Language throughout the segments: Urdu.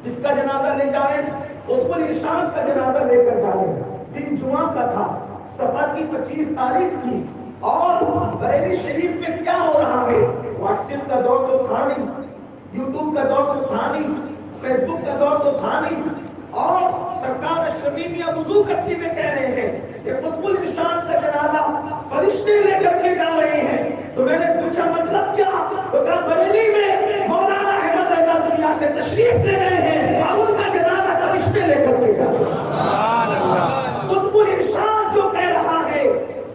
جس کا جنازہ لے جائیں قطب الارشاد کا جنازہ لے کر جائیں. دن جمعہ کا تھا, سفر کی 25 تاریخ تھی, اور بریلی شریف میں کیا ہو رہا ہے؟ واٹس ایپ کا دور تو تھا نہیں, یوٹیوب کا دور تو تھا نہیں, فیس بک کا دور تو تھا نہیں, اور سرکار اشرفی میاں وضو کرتے ہوئے کہہ رہے ہیں کہ قطب الارشاد کا جنازہ فرشتے لے کر کے جا رہے ہیں. تو میں نے پوچھا مطلب کیا؟ تو کہا بریلی میں مولانا احمد رضا دنیا سے تشریف لے رہے ہیں اور ان کا جنازہ فرشتے لے کر کے جا رہے ہیں. قطب الارشاد جو کہہ رہا ہے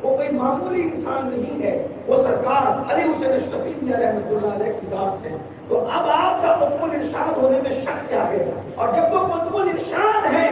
وہ کوئی معمولی انسان نہیں ہے, وہ سرکار علی حسین اشرفی میاں رحمۃ اللہ علیہ کی ذات ہے. تو اب آپ کا قطب الارشاد ہونے میں شک کیا ہے؟ اور جب وہ قطب الارشاد ہے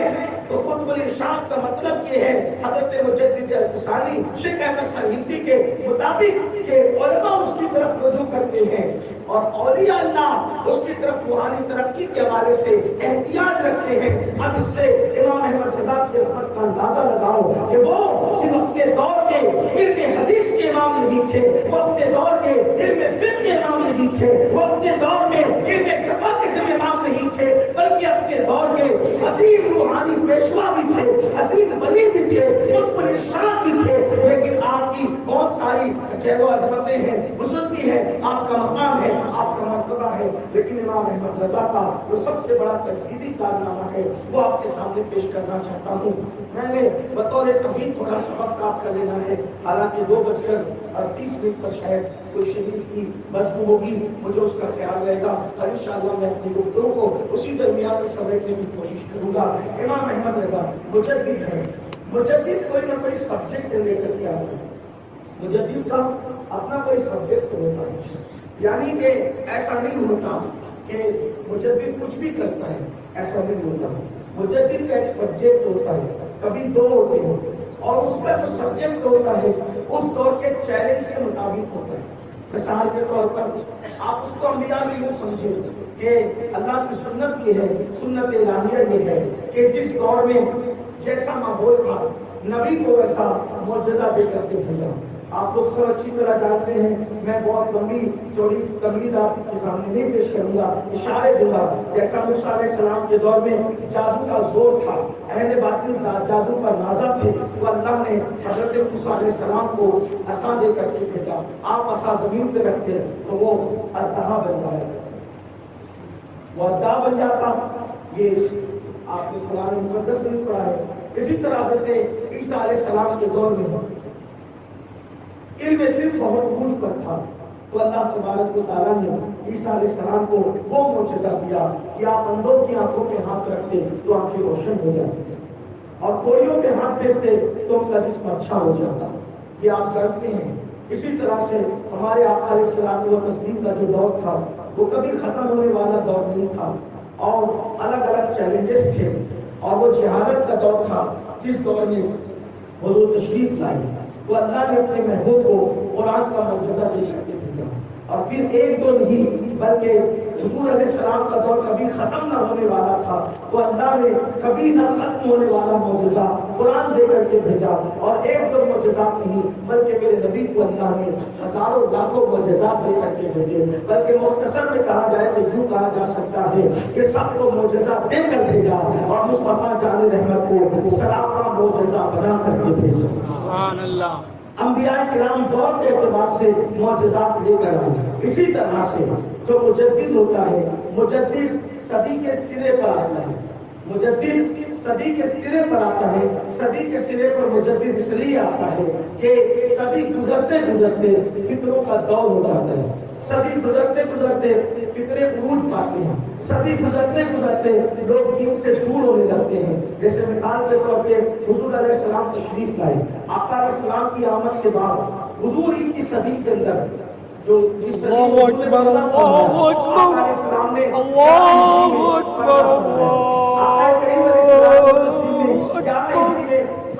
تو قطب الارشاد کا مطلب یہ ہے حضرت مجدد الفسانی شیخ احمد سرہندی کے مطابق کہ علماء اس کی طرف رجوع کرتے ہیں اور اولیاء اللہ اس کی طرف روحانی ترقی کے حوالے سے احتیاط رکھتے ہیں. اب اس سے امام احمد رضا کی عظمت کا اندازہ لگاؤ کہ وہ صرف اپنے دور کے علم حدیث کے امام نہیں تھے, وہ اپنے دور کے علم فقہ کے امام نہیں تھے, وہ اپنے دور میں علم جفا قسم امام نہیں تھے, بلکہ اپنے دور کے عظیم روحانی پیشوا بھی تھے, عظیم ولی بھی تھے, قطب الارشاد بھی تھے. لیکن آپ کی بہت ساری جہ و عظمتیں ہیں, بزرگی ہے, آپ کا مقام ہے, آپ کا مرتبہ ہے, لیکن امام احمد رضا کا جو سب سے بڑا تجدیدی کارنامہ ہے وہ آپ کے سامنے پیش کرنا چاہتا ہوں. میں نے بطور تمہید تھوڑا سا وقت آپ کا لینا ہے, حالانکہ 2:30 پر شاید کوئی شریف کی بزم ہوگی, مجھے اس کا خیال رہے گا, اور انشاءاللہ میں اپنی گفتگو کو اسی درمیان میں سمیٹنے کی کوشش کروں گا. امام احمد رضا مجدد ہے. مجدد کوئی نہ کوئی سبجیکٹ لے کر کے آتا ہے, مجدد کا اپنا کوئی سبجیکٹ ہوتا ہے, یعنی کہ ایسا نہیں ہوتا کہ مجدد کچھ بھی کرتا ہے, ایسا نہیں ہوتا. مجدد کا ایک سبجیکٹ ہوتا ہے, کبھی 2 ہوتے ہیں, اور اس کا جو سبجیکٹ ہوتا ہے اس دور کے چیلنج کے مطابق ہوتا ہے. مثال کے طور پر آپ اس کو انبیاء سے یوں سمجھے کہ اللہ کی سنت یہ ہے, سنت الہیہ یہ ہے کہ جس دور میں جیسا ماحول تھا نبی کو ویسا معجزہ دے کر کے بھیجا. آپ لوگ سب اچھی طرح جانتے ہیں, میں بہت لمبی چوڑی تمہید آپ کے سامنے نہیں پیش کروں گا, اشارے دوں گا. جیسا موسیٰ علیہ السلام کے دور میں جادو کا زور تھا, اہل باطل جادو پر نازا تھے, تو اللہ نے حضرت موسیٰ علیہ السلام کو عصا دے کر کے بھیجا. آپ عصا زمین پہ رکھتے تو وہ اژدہا بن جاتا, وہ اژدہا بن جاتا. یہ آپ نے قرآن مقدس میں پڑھا ہے. اسی طرح حضرت عیسیٰ علیہ السلام کے دور میں علم طب بہت عروج پر تھا, تو اللہ تبارک و تعالیٰ نے عیسیٰ علیہ السلام کو وہ معجزہ دیا کہ آپ اندھوں کی آنکھوں پہ ہاتھ رکھتے تو آنکھیں روشن ہو جاتی, اور کوڑیوں پہ ہاتھ پھیرتے تو ان کا جسم اچھا ہو جاتا. یہ آپ جانتے ہیں. اسی طرح سے ہمارے آقا علیہ السلام و تسلیم کا جو دور تھا وہ کبھی ختم ہونے والا دور نہیں تھا, اور الگ الگ چیلنجز تھے, اور وہ جہالت کا دور تھا جس دور میں حضور تشریف لائی. تو اللہ نے اپنے محبوب کو قرآن کا معجزہ دے کر کے بھیجا, اور پھر ایک دو نہیں بلکہ حضور علیہ السلام کا دور کبھی ختم نہ ہونے والا تھا, تو اللہ نے کبھی نہ ختم ہونے والا معجزہ قرآن دے کر کے بھیجا. اور ایک دو معجزات نہیں بلکہ میرے نبی کو اللہ نے ہزاروں لاکھوں معجزات دے کر کے بھیجے. بلکہ مختصر میں کہا جائے تو یوں کہا جا سکتا ہے کہ سب کو معجزہ دے کر بھیجا, اور مصطفیٰ جان رحمت کو سراپا معجزہ بنا کر کے بھیجا. سبحان اللہ. انبیاء کرام دور کے اعتبار سے معجزات لے کر آئے. اسی طرح سے جو مجدد ہوتا ہے, مجدد صدی کے سرے پر آتا ہے, مجدد صدی کے سرے پر آتا ہے. صدی کے سرے پر مجدد اس لیے آتا ہے کہ صدی گزرتے گزرتے فطروں کا دور ہو جاتا ہے, صدی گزرتے گزرتے فطرے عروج پاتے ہیں, صدی گزرتے گزرتے لوگ دین سے دور ہونے لگتے ہیں. جیسے مثال کے طور پہ حضور علیہ السلام تشریف لائے, آقا علیہ السلام کی آمد کے بعد حضور کی صدی کے اندر جو اللہ اکبر, اللہ اکبر, اللہ اکبر,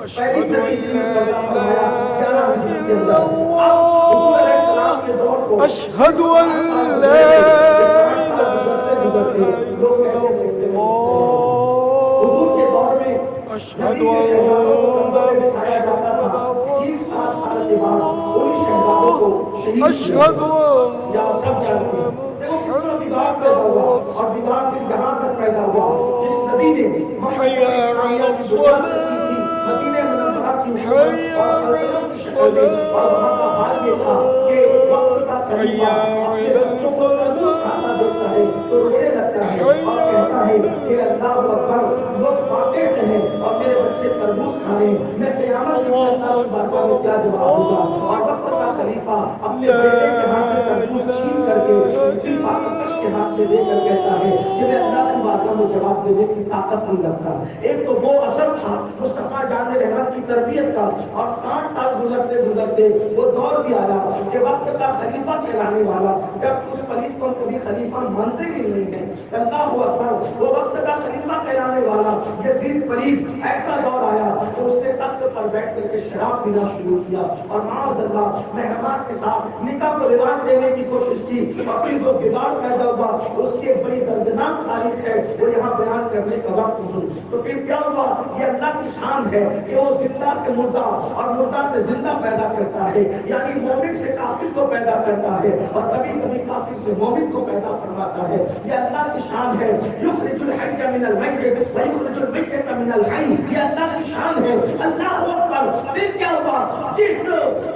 اشہد ان لا الہ الا اللہ, اشہد ان لا اشہد اشہد یا سب جانتے ہیں. اور دیوار پھر جہاں تک پیدا ہوا نے حي على الصلاة مدینہ منورہ کی حي حکومت اور على سلطنت کی شکل میں، اور وہاں کا حال یہ تھا کہ وقت کا خلیفہ اپنے بچوں کو تربوز کھاتا دیکھتا ہے تو رونے لگتا ہے اور کہتا ہے کہ اللہ اکبر، لوگ فاقے سے ہیں اور میرے بچے تربوز کھا رہے ہیں، میں قیامت کے اللہ کی بارگاہ میں کیا جواب دوں گا؟ اور وقت کا خلیفہ اپنے بیٹے کے ہاتھ سے تربوز چھین کر کے خلیفہ کش کے ہاتھ میں دے کر کہتا ہے کہ میں اللہ کی بارگاہ میں جواب دینے کی طاقت نہیں رکھتا۔ ایک تو وہ اثر تھا مصطفیٰ جان رحمت کی تربیت کا، اور 60 سال گزرتے گزرتے وہ دور بھی آیا کہ وقت کا خلیفہ کہلانے والا، جب اس پلیت کو کبھی خلیفہ مانتے بھی نہیں ہیں، اللہ اکبر، وہ وقت کا خلیفہ کہلانے والا یزید پلیت، ایسا دور آیا کہ اس نے تخت پر بیٹھ کر کے شراب پینا شروع کیا اور معاذ اللہ مہمان کے ساتھ نکاح کو رواج دینے کی کوشش کی، اور پھر وہ بگاڑ پیدا ہوا۔ اس کی ایک بڑی دردناک تاریخ ہے، وہ یہاں بیان کرنے کا وقت نہیں۔ تو پھر کیا ہوا؟ یہ اللہ کی شان ہے کہ وہ زندہ سے مردہ اور مردہ سے زندہ پیدا کرتا ہے، یعنی مومن سے کافر کو پیدا کرتا ہے اور کبھی کبھی کافر سے مومن کو پیدا فرماتا ہے۔ یہ اللہ کی شان ہے، یخرج الحی من المیت ویخرج المیت من الحی، یہ اللہ کی شان ہے۔ اللہ اکبر۔ پھر کیا ہوا؟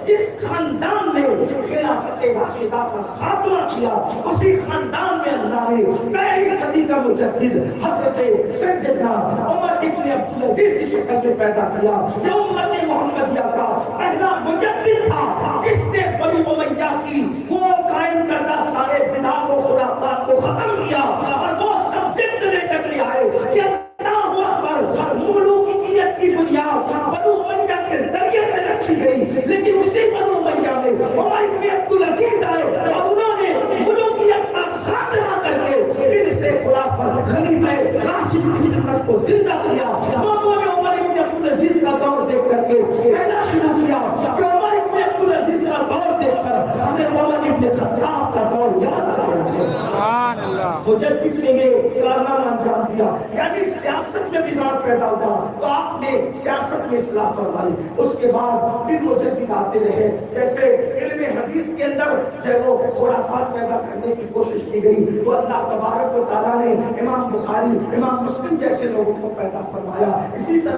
جس خاندان نے خلافت راشدہ کا خاتمہ کیا، اسی خاندان میں اللہ نے پہلی صدی کا مجدد حضرت سیدنا عمر ابن عبدالعزیز کی شکل میں پیدا کیا۔ یہ امت محمدیہ کا پہلا مجدد تھا جس نے بنی امیہ کی وہ قائم کردہ سارے بدعات و خرافات کو ختم کیا اور وہ سبجیکٹ لے کر لے آئے کہ اللہ اکبر، ملوکیت کی بنیاد بنی امیہ کے ذریعے سے رکھی گئی، لیکن اسی بنی امیہ میں عمر ابن عبدالعزیز آئے اور انہوں نے ملوکیت کا خاتمہ کر کے پھر سے خلافت خلیفہ راشد کی سنت کو زندہ کیا۔ لوگوں نے عمر ابن عبدالعزیز کا دور دیکھ کر کے کہنا شروع کیا کہ عمر ابن عبدالعزیز کا دور دیکھ کر ہمیں عمر ابن خطاب کا دور یاد آ رہا ہے۔ سبحان اللہ۔ مجدد نے یہ کارنامہ انجام دیا، یعنی سیاست میں بگاڑ پیدا ہوا تو آپ نے سیاست میں اصلاح فرمائی۔ اس کے بعد پھر مجدد آتے رہے، جیسے علم حدیث کے اندر جب وہ خرافات پیدا کرنے کی کوشش کی گئی تو اللہ تبارک و تعالیٰ نے امام بخاری، امام مسلم جیسے لوگوں کو پیدا فرمایا۔ اسی طرح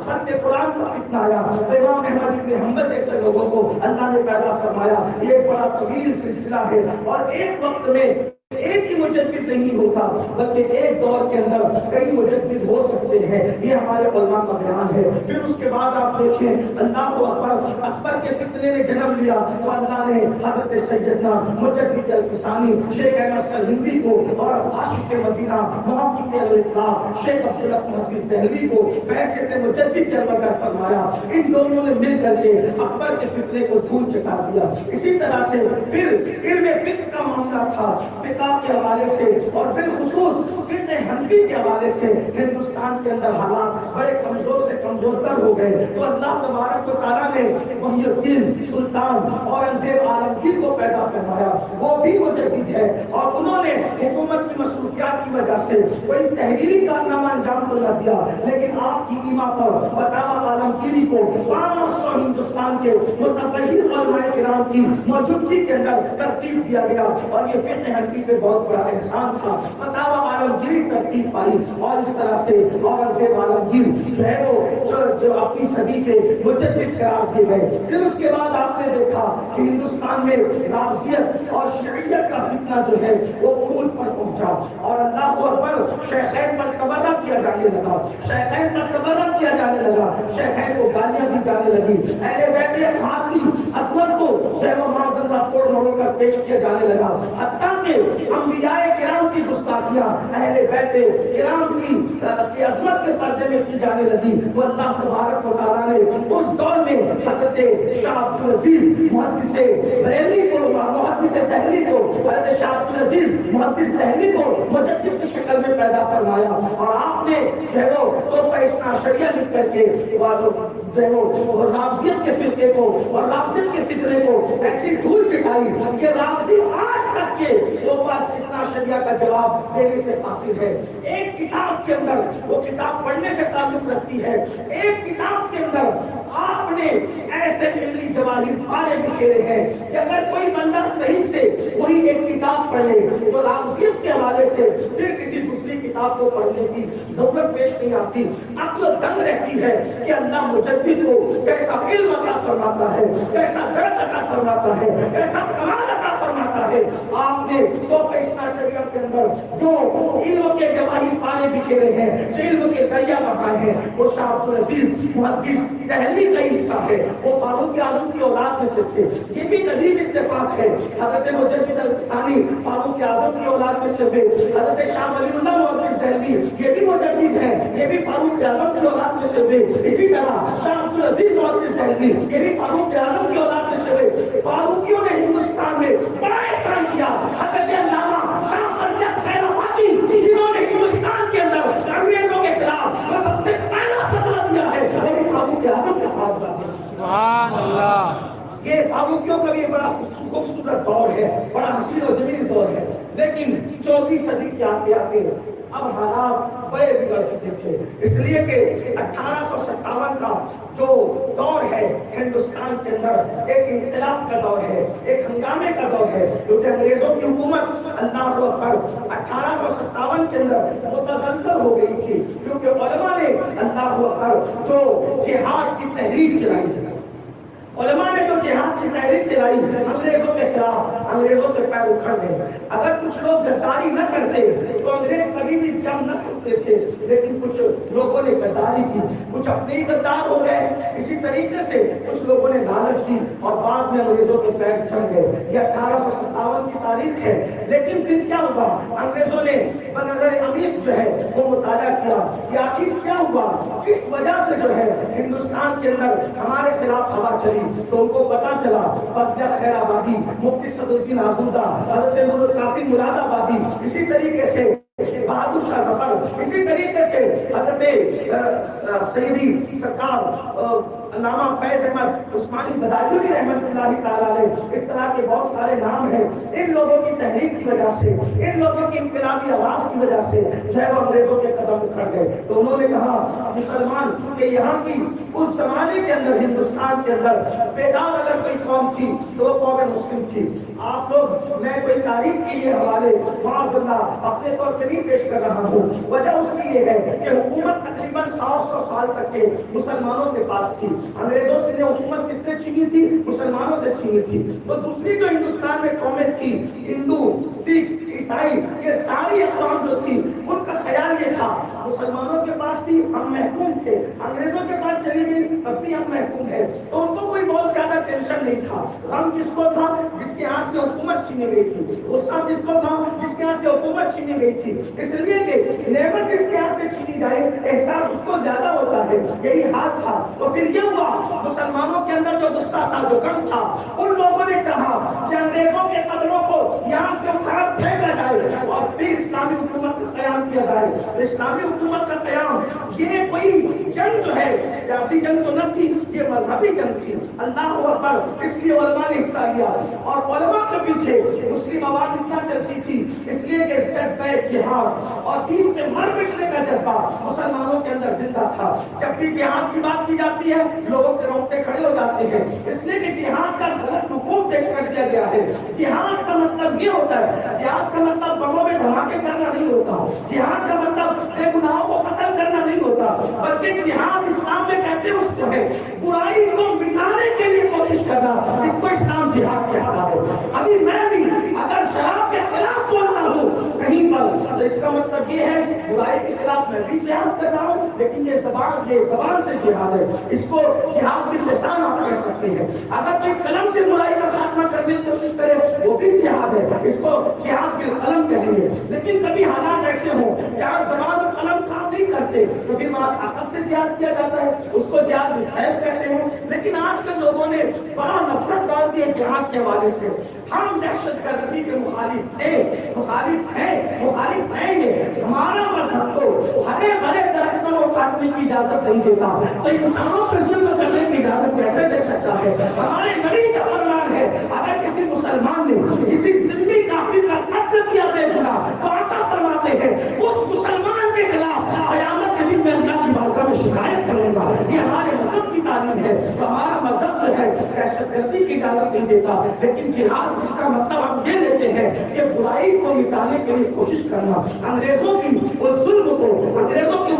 خلق قرآن کا فتنہ آیا تو امام احمد بن حنبل جیسے لوگوں کو اللہ نے پیدا فرمایا۔ یہ ایک بڑا طویل سلسلہ ہے اور ایک وقت میں ایک ہی مجدد نہیں ہوتا بلکہ ایک دور کے اندر کئی مجدد ہو سکتے ہیں، یہ ہمارے علماء کا بیان ہے۔ پھر اس کے بعد آپ دیکھیں اللہ کو اکبر کے فتنے نے جنم لیا تو اللہ نے حضرت سیدنا مجدد الفسانی شیخ احمد سرہندی کو اور عاشق مدینہ محقق الاطلاق شیخ عبداللہ محدث دہلوی کو بعثت مجدد جلوہ گر فرمایا۔ ان دونوں نے مل کر کے اکبر کے فتنے کو دھول چکا دیا۔ اسی طرح سے پھر علم فقہ کا معاملہ تھا، کے حوالے سے اور بالخصوص فقہ حنفی کے حوالے سے ہندوستان کے اندر حالات بڑے کمزور سے کمزور تر ہو گئے تو اللہ تبارک و تعالیٰ نے محی الدین سلطان اورنگزیب عالمگیر کو پیدا فرمایا، وہ بھی مجدد ہے اور انہوں نے حکومت کی مصروفیات کی وجہ سے کوئی تحریری کارنامہ انجام تو نہ دیا، لیکن آپ کی ایما پر فتاوی عالمگیری کو 500 ہندوستان کے متبحر علماء کرام کی موجودگی کے اندر ترتیب دیا گیا اور یہ فقہ حنفی پہ بہت بڑا احسان تھا۔ فتاوی عالمگیری ترتیب پائی اور اس طرح سے اورنگزیب عالمگیر جو ہے وہ جو اپنی صدی کے مجدد قرار دیے گئے۔ پھر اس کے بعد آپ نے دیکھا کہ ہندوستان میں رافضیت اور شیعیت کا فتنہ جو ہے وہ عروج پر پہنچا اور اللہ اکبر شیخین پر تبرہ کیا جانے لگا، شیخین پر تبرہ کیا جانے لگا، شیخین کو گالیاں دی جانے لگی، اہل بیت خان کی عظمت کو جب معاذ اللہ توڑ مروڑ کر پیش کیا جانے لگا، حتیٰ کہ انبیاء کرام کی گستاخیاں اہل بیت کرام کی عظمت کے پردے میں کی جانے لگی تو اللہ تبارک و تعالیٰ نے اس دور میں حضرت شاہ عبدالعزیز محدث بریلوی کو محدث دہلوی کو حضرت شاہ عبدالعزیز محدث دہلوی کو مجدد کی شکل میں پیدا فرمایا اور آپ نے جو ہے وہ تحفہ اثنا عشریہ لکھ کر کے جو ہے وہ رافضیت کے فرقے کو اور رافضیت کے فتنے کو ایسی دھول چٹائی کہ رافضی آج تک کے تحفہ اثنا عشریہ کا جواب دینے سے قاصر ہے۔ ایک کتاب کے اندر وہ کتاب پڑھنے سے تعلق رکھتی ہے، ایک کتاب کے اندر آپ نے ایسے علمی جواہر پارے بکھیرے ہیں کہ اگر کوئی بندہ صحیح سے وہی ایک کتاب پڑھ لے تو رافضیت کے حوالے سے پھر کسی دوسری کتاب کو پڑھنے کی ضرورت پیش نہیں آتی. عقل دنگ رہتی ہے کہ اللہ مجدد کو کیسا علم عطا فرماتا ہے, کیسا درد عطا فرماتا ہے, کیسا کمال عطا فرماتا ہے. آپ نے تو فیصلہ شریعت کے اندر جو علم کے جواہر پانے بکھیرے ہیں, جو علم کے دریا بہائے ہیں, وہ شاہ عبدالعزیز محدث دہلوی کا حصہ ہے. وہ فاروق اعظم کی اولاد میں سے تھے. یہ بھی عجیب اتفاق ہے. حضرت مجدد الثانی فاروق اعظم کی اولاد میں سے تھے. حضرت شاہ ولی اللہ محدث دہلوی یہ بھی مجدد ہیں, یہ بھی فاروق اعظم کی اولاد میں سے تھے. اسی طرح شاہ عبدالعزیز محدث دہلوی یہ بھی فاروق اعظم کی اولاد میں سے تھے. فاروقیوں نے ہندوستان میں بڑا احسان کیا. حضرت علامہ شاہ فضل خیر آبادی جنہوں نے ہندوستان کے اندر انگریزوں کے خلاف سب سے پہلا فتویٰ دیا ہے, وہ بھی فاروق اعظم کے ساتھ تھا. سبحان اللہ. یہ فاروقیوں کا بھی بڑا خوبصورت دور ہے, بڑا حسین و جمیل دور ہے. لیکن 14ویں صدی کے آتے آتے اب حالات بڑے بگڑ چکے تھے. اس لیے کہ 1857 کا جو دور ہے ہندوستان کے اندر ایک انقلاب کا دور ہے, ایک ہنگامے کا دور ہے, کیونکہ انگریزوں کی حکومت اللہ اکبر 1857 کے اندر متزلزل ہو گئی تھی. کیونکہ علماء نے اللہ اکبر جو جہاد کی تحریک چلائی, علماء نے جو جہاد کی تحریک چلائی انگریزوں کے خلاف, انگریزوں کے پیر اکھڑ گئے. اگر کچھ لوگ غداری نہ کرتے تو انگریز کبھی بھی جم نہ سکتے تھے, لیکن کچھ لوگوں نے غداری کی, کچھ اپنے ہی غدار ہو گئے. اسی طریقے سے کچھ لوگوں نے لالچ کی اور بعد میں انگریزوں کے پیر جم گئے. یہ 1857 کی تاریخ ہے. لیکن پھر کیا ہوا, انگریزوں نے بنظر عمیق جو ہے وہ مطالعہ کیا کہ آخر کیا ہوا, کس وجہ سے جو ہے ہندوستان کے اندر ہمارے خلاف ہوا چلی. تو ان کو پتا چلا فضل خیر آبادی, مفتی صدر الدین آزودہ, حضرت نور الکافی مراد آبادی, اسی طریقے سے بہادر شاہ ظفر, اسی طریقے سے حضرت سیدی سرکار علامہ فیض احمد عثمانی بدایوی رحمۃ اللہ تعالی علیہ, اس طرح کے بہت سارے نام ہیں. ان لوگوں کی تحریک کی وجہ سے, ان لوگوں کی انقلابی آواز کی وجہ سے جو ہے وہ انگریزوں کے قدم اکھڑ گئے. تو انہوں نے کہا مسلمان, چونکہ یہاں کی اس زمانے کے اندر ہندوستان کے اندر بیدار اگر کوئی قوم تھی تو وہ قوم مسلم تھی. آپ لوگ, میں کوئی تاریخ کے یہ حوالے معاذ اللہ اپنے طور پہ نہیں پیش کر رہا ہوں. وجہ اس کی یہ ہے کہ حکومت تقریباً 100 سال تک کے مسلمانوں کے پاس تھی. انگریزوں سے نے حکومت کس سے چھینی تھی, مسلمانوں سے چھینی تھی. تو دوسری جو ہندوستان میں قومیں تھی, ہندو, سکھ, عیسائی, یہ ساری اقوام جو تھی ان کا خیال یہ تھا مسلمانوں کے پاس تھی, ہم محکوم تھے, انگریزوں کے پاس چلی گئی تب بھی ہم محکوم ہیں. تو ان کو کوئی بہت زیادہ ٹینشن نہیں تھا. غم کس کو تھا, جس کے ہاتھ سے حکومت چھینی گئی تھی. غصہ کس کو تھا, جس کے ہاتھ سے حکومت چھینی گئی تھی. اس لیے کہ نعمت جس کے ہاتھ سے چھینی جائے احساس اس کو زیادہ ہوتا ہے, یہی حال تھا. تو پھر یہ ہوا, مسلمانوں کے اندر جو غصہ تھا, جو غم تھا, ان لوگوں نے چاہا کہ انگریزوں کے قدموں کو یہاں سے اٹھا پھینکا جائے اور پھر اسلامی حکومت کا قیام کیا جائے. اسلامی حکومت کا قیام یہ کوئی جنگ جو ہے سیاسی جنگ تو نہ تھی, یہ مذہبی جنگ تھی. اللہ اکبر. اس لیے علماء نے حصہ لیا اور علماء کے پیچھے مسلم آواز اتنا چلتی تھی اس لیے کہ جذبہ جہاد اور دین کے مر مٹنے کا جذبہ مسلمانوں کے اندر زندہ تھا. جب بھی جہاد کی بات کی جاتی ہے لوگوں کے رونگٹے کھڑے ہو جاتے ہیں, اس لیے کہ جہاد کا غلط مفہوم پیش کر دیا گیا ہے. جہاد کا مطلب یہ ہوتا ہے, جہاد کا مطلب بموں میں دھماکے کرنا نہیں ہوتا, جہاد کا مطلب بے گناہوں کو قتل کرنا نہیں ہوتا, بلکہ جہاد اسلام میں کہتے ہیں اس کو ہے برائی کو مٹانے کے لیے کوشش کرنا, اس کو اسلام جہاد کہتا ہے. ابھی میں بھی اگر شراب کے خلاف بولتا ہوں کہیں پر تو اس کا مطلب یہ ہے برائی کے خلاف میں بھی جہاد کر رہا ہوں, لیکن یہ زبان سے جہاد ہے. اس کو جہاد باللسان آپ کہہ سکتے ہیں. اگر کوئی قلم سے برائی کا خاتمہ کرنے کی کوشش کرے وہ بھی جہاد ہے, اس کو جہاد بالقلم کہیں گے. لیکن کبھی حالات ایسے ہوں جہاں زبان اور قلم کام نہیں کرتے تو پھر وہاں طاقت سے جہاد کیا جاتا ہے, اس کو جہاد بالسیف کہتے ہیں. لیکن آج کل لوگوں نے بڑا نفرت ڈال دی ہے جہاد کے حوالے سے. ہم دہشت گردی کے مخالف تھے, مخالف ہیں یہ. ہمارا مذہب تو ہرے بھرے درختوں کو کاٹنے کی اجازت نہیں دیتا, تو انسانوں پر ظلم کرنے کی اجازت کیسے دے سکتا ہے؟ ہمارے نبی کا فرمان ہے اگر کسی مسلمان نے کسی ذمہ کافر کا قتل کیا بے گناہ تو آقا فرماتے ہیں اس مسلمان کے خلاف قیامت کے دن میں اللہ کی بارگاہ میں شکایت کروں گا. یہ ہمارے مذہب کی تعلیم ہے. تو ہمارا مذہب جو ہے دہشت گردی کی اجازت نہیں دیتا, لیکن جہاد جس کا مطلب ہم یہ لیتے ہیں کہ برائی کو مٹانے کے لیے کوشش کرنا, انگریزوں کی اور ظلم کو, انگریزوں کی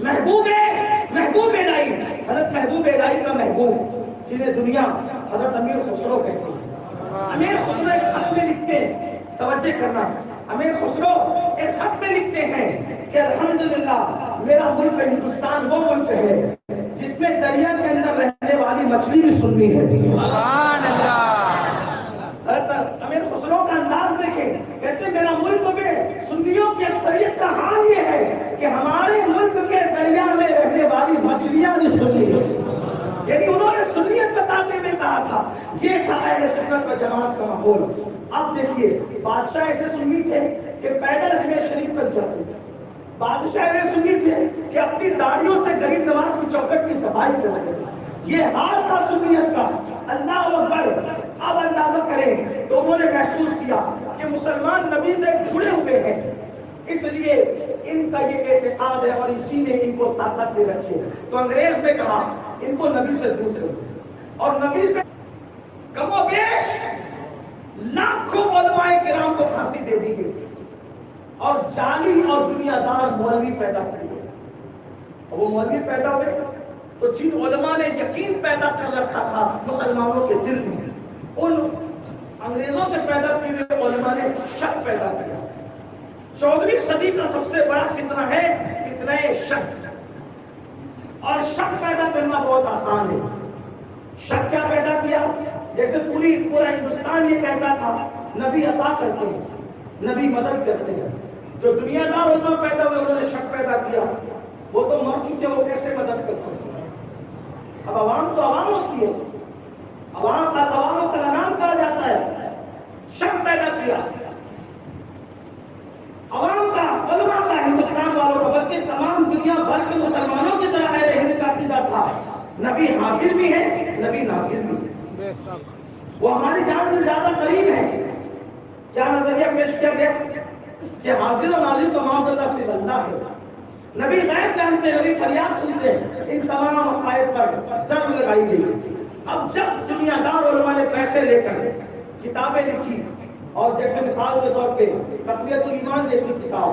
محبوب الہی، حضرت محبوب الہی کا محبوب، جنہیں دنیا حضرت امیر خسرو کہتے ہیں۔ امیر خسرو ایک خط میں لکھتے ہیں، توجہ کرنا، امیر خسرو ایک خط میں لکھتے ہیں کہ الحمدللہ میرا ملک ہندوستان وہ ملک ہے جس میں دریا کے اندر رہنے والی مچھلی بھی سنی ہے۔ سبحان اللہ۔ امیر خسرو کا انداز دیکھیں، کہتے ہیں میرا ملک میں سنیوں کی اکثریت کا حال یہ ہے کہ ہمارے ملک کے دریا میں رہنے والی مچھلیاں بھی سنی ہے۔ یعنی انہوں نے سنیت بتاتے ہوئے کہا تھا، یہ تھا اہل سنت و جماعت کا ماحول۔ اب دیکھیے بادشاہ ایسے سنی تھے کہ پیدل حرم شریف پر چلتے تھے، بادشاہ ایسے سنی تھے کہ اپنی داڑھیوں سے غریب نواز کی چوکٹ کی صفائی کرتے تھے۔ یہ حال تھا سنیت کا۔ اللہ اکبر۔ اب اندازہ کریں تو انہوں نے محسوس کیا کہ مسلمان نبی سے جڑے ہوئے ہیں، اس لیے ان کا یہ اعتقاد ہے اور اسی نے ان کو طاقت دے رکھی ہے۔ تو انگریز نے کہا ان کو نبی سے دور کرو، اور نبی سے کم و بیش لاکھوں علماء کرام کو پھانسی دے دی گئی اور جعلی اور دنیا دار مولوی پیدا کر گئے۔ وہ مولوی پیدا ہوئے تو جن علماء نے یقین پیدا کر رکھا تھا مسلمانوں کے دل میں، ان انگریزوں کے پیدا کیے ہوئے علماء نے شک پیدا کیا۔ 14ویں صدی کا سب سے بڑا فتنہ ہے فتنہ شک، اور شک پیدا کرنا بہت آسان ہے۔ شک کیا پیدا کیا؟ جیسے پورا ہندوستان یہ کہتا تھا نبی عطا کرتے ہیں، نبی مدد کرتے ہیں، جو دنیا دار علماء پیدا ہوئے انہوں نے شک پیدا کیا، وہ تو مر چکے، وہ کیسے مدد کر سکتے ہیں؟ اب عوام تو عوام ہوتی ہے، عوام کا نام کہا جاتا ہے۔ شک پیدا کیا عوام کا، علماء کا، ہندوستان والوں کا، بلکہ تمام دنیا بھر کے مسلمانوں کی طرح اہل ہند کا عقیدہ تھا نبی حاضر بھی ہے، نبی نازل بھی ہے، وہ ہماری جان سے زیادہ قریب ہے۔ کیا نظریہ پیش کیا گیا کہ حاضر و نازل تو معاذ اللہ سے اللہ ہے، نبی غیب جانتے، نبی فریاد سنتے، ان تمام عقائد پر ضرب لگائی گئی۔ اب جب دنیا دار علماء نے پیسے لے کر کتابیں لکھی، اور جیسے مثال کے طور پہ تقویۃ الایمان جیسی کتاب،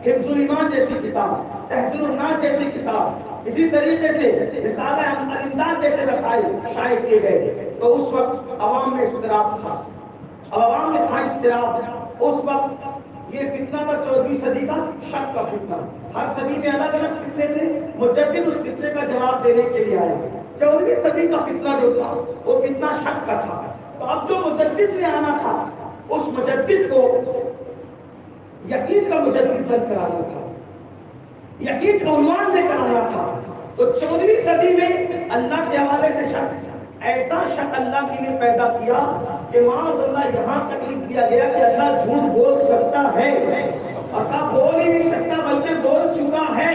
حفظ الایمان جیسی کتاب، تحصیل الناس جیسی کتاب، اسی طریقے سے رسالہ الامداد جیسے رسائل شائع کیے گئے، تو اس وقت عوام میں اضطراب تھا، عوام میں تھا اضطراب۔ اس وقت یہ فتنہ تھا 14ویں صدی کا شک کا فتنہ۔ ہر صدی میں الگ الگ فتنے تھے، مجدد اس فتنے کا جواب دینے کے لیے آئے۔ 14ویں صدی کا فتنہ جو تھا وہ فتنہ شک کا تھا۔ تو اب جو مجدد نے آنا تھا اس مجدد کو یقین کا مجدد بن کر آنا تھا، یقین کا عنوان لے کر آنا تھا۔ تو 14ویں صدی میں اللہ کے حوالے سے شک، ایسا شک اللہ کی نے پیدا کیا کہ معاذ اللہ یہاں تک لکھ دیا گیا کہ اللہ جھوٹ بول سکتا ہے، اور کہا بول ہی نہیں سکتا بلکہ بول چکا ہے،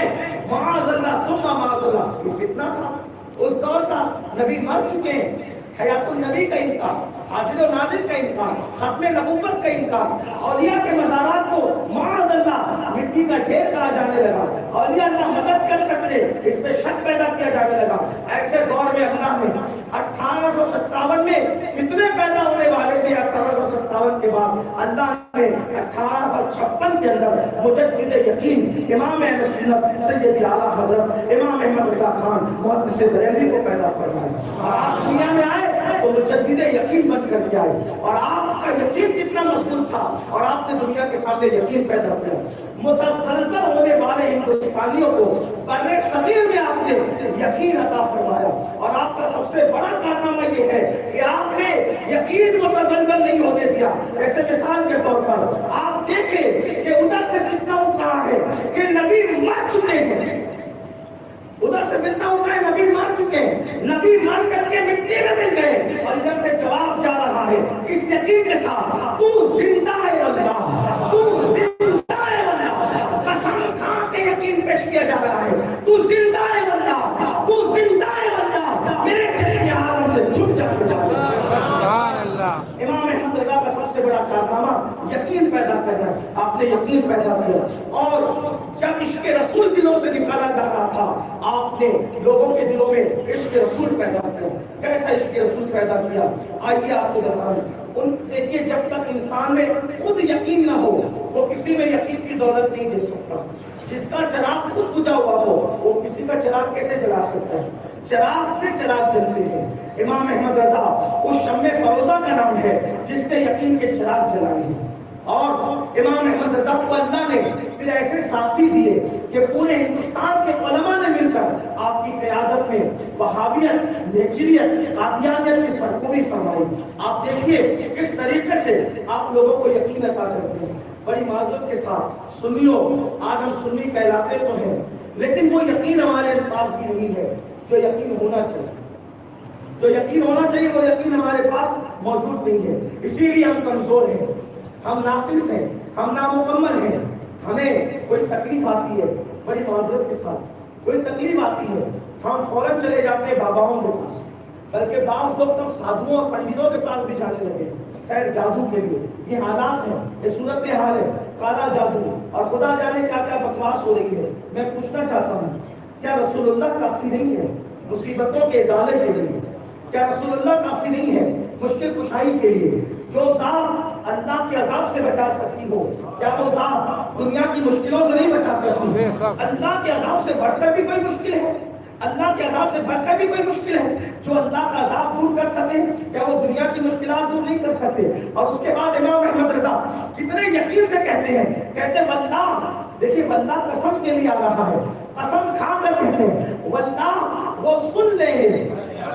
معاذ اللہ ثم معاذ اللہ۔ یہ فتنہ تھا اس دور کا، نبی مر چکے ہیں، حیات النبی کا انکار، حاضر و ناظر کا انکار، ختم نبوت کا انکار، اولیاء کے مزارات کو معاذ اللہ مٹی کا ڈھیر کہا جانے لگا، اولیاء اللہ مدد کر سکتے، اس پہ شک پیدا کیا جانے لگا۔ ایسے دور میں اللہ نے 1857 میں فتنے پیدا ہونے والے تھے، 1857 کے بعد اللہ نے 1856 کے اندر مجدد یقین امام اہل سنت سید اعلیٰ حضرت امام احمد رضا خان محدث بریلوی کو پیدا فرمایا، اور آپ دنیا میں آئے تو مجدد یقین بن کر کے آئے، اور آپ کا یقین کتنا مضبوط تھا اور آپ نے دنیا کے سامنے یقین پیدا کیا۔ متزلزل ہونے والے ہندوستانیوں کو بر صغیر میں آپ نے یقین عطا فرمایا، اور آپ کا سب سے بڑا کارنامہ یہ ہے کہ آپ نے یقین متزلزل نہیں ہونے دیا۔ جیسے مثال کے طور پر آپ دیکھیں کہ ادھر سے فتنہ اٹھ رہا ہے کہ نبی مر چکے ہیں، ادھر سے فتنہ اٹھ رہا ہے نبی مر چکے ہیں، نبی مر کر کے مٹی میں مل گئے، اور ادھر سے جواب جا رہا ہے اس یقین کے ساتھ تو زندہ ہے اللہ، تو زندہ ہے اللہ، قسم کھا کے یقین پیش کیا جا رہا ہے، تو زندہ ہے اللہ، تو زندہ ہے اللہ، میرے چشم عالم سے جھک جا رہا ہے۔ سبحان اللہ۔ امام احمد رضا کا سب سے بڑا کارنامہ یقین پیدا کرنا، آپ نے یقین پیدا کیا، اور جب عشق رسول دلوں سے نکالا جا رہا تھا آپ نے لوگوں کے دلوں میں عشق رسول پیدا کیا۔ کیسا عشق رسول پیدا کیا؟ آئیے آپ کو بتائیں۔ دیکھیے جب تک انسان میں خود یقین نہ ہو وہ کسی میں یقین کی دولت نہیں دے سکتا. جس کا چراغ خود بجھا ہوا ہو وہ کسی کا چراغ کیسے جلا سکتا ہے؟ چراغ سے چراغ جلتے ہیں. امام احمد رضا اس شمع فروزہ کا نام ہے جس نے یقین کے چراغ جلائے ہیں. اور امام احمد رضا کو اللہ نے پھر ایسے ساتھی دیے کہ پورے ہندوستان کے علماء نے مل کر آپ کی قیادت میں وہابیت، نیچریت، قادیانیت کی سرکوبی فرمائی. آپ دیکھیے کس طریقے سے آپ لوگوں کو یقین عطا کرتے ہیں. بڑی معذرت کے ساتھ سنیو، آج ہم سنی کہلاتے تو ہیں لیکن وہ یقین ہمارے پاس بھی نہیں ہے جو یقین ہونا چاہیے. جو یقین ہونا چاہیے وہ یقین ہمارے پاس موجود نہیں ہے. اسی لیے ہم کمزور ہیں، ہم ناقص ہیں، ہم نامکمل ہیں. ہمیں کوئی تکلیف آتی ہے، بڑی معذرت کے ساتھ کوئی تکلیف آتی ہے، ہم فوراً چلے جاتے ہیں باباؤں کے پاس، بلکہ بعض لوگ تب سادھوؤں اور پنڈتوں کے پاس بھی جانے لگے خیر جادو کے لیے. یہ حالات ہیں، یہ صورت حال ہے، کالا جادو اور خدا جانے کیا کیا بکواس ہو رہی ہے. میں پوچھنا چاہتا ہوں کیا رسول اللہ کافی نہیں ہے مصیبتوں کے ازالے کے لیے؟ کیا رسول اللہ کافی نہیں ہے مشکل کشائی کے لیے؟ جو ذات اللہ کے عذاب سے بچا سکتی ہو کیا وہ ذات دنیا کی مشکلوں سے نہیں بچا سکتی؟ اللہ کے عذاب سے بڑھ کر بھی کوئی مشکل ہے؟ اللہ کے عذاب سے بڑھ کر بھی کوئی مشکل ہے جو اللہ کا عذاب دور کر سکے؟ کیا وہ دنیا کی مشکلات دور نہیں کر سکتے؟ اور اس کے بعد امام احمد رضا کتنے یقین سے کہتے ہیں، کہتے ہیں واللہ، دیکھیے واللہ قسم کے لیے آ رہا ہے، قسم کھا کر کہتے ہیں واللہ وہ سن لیں گے،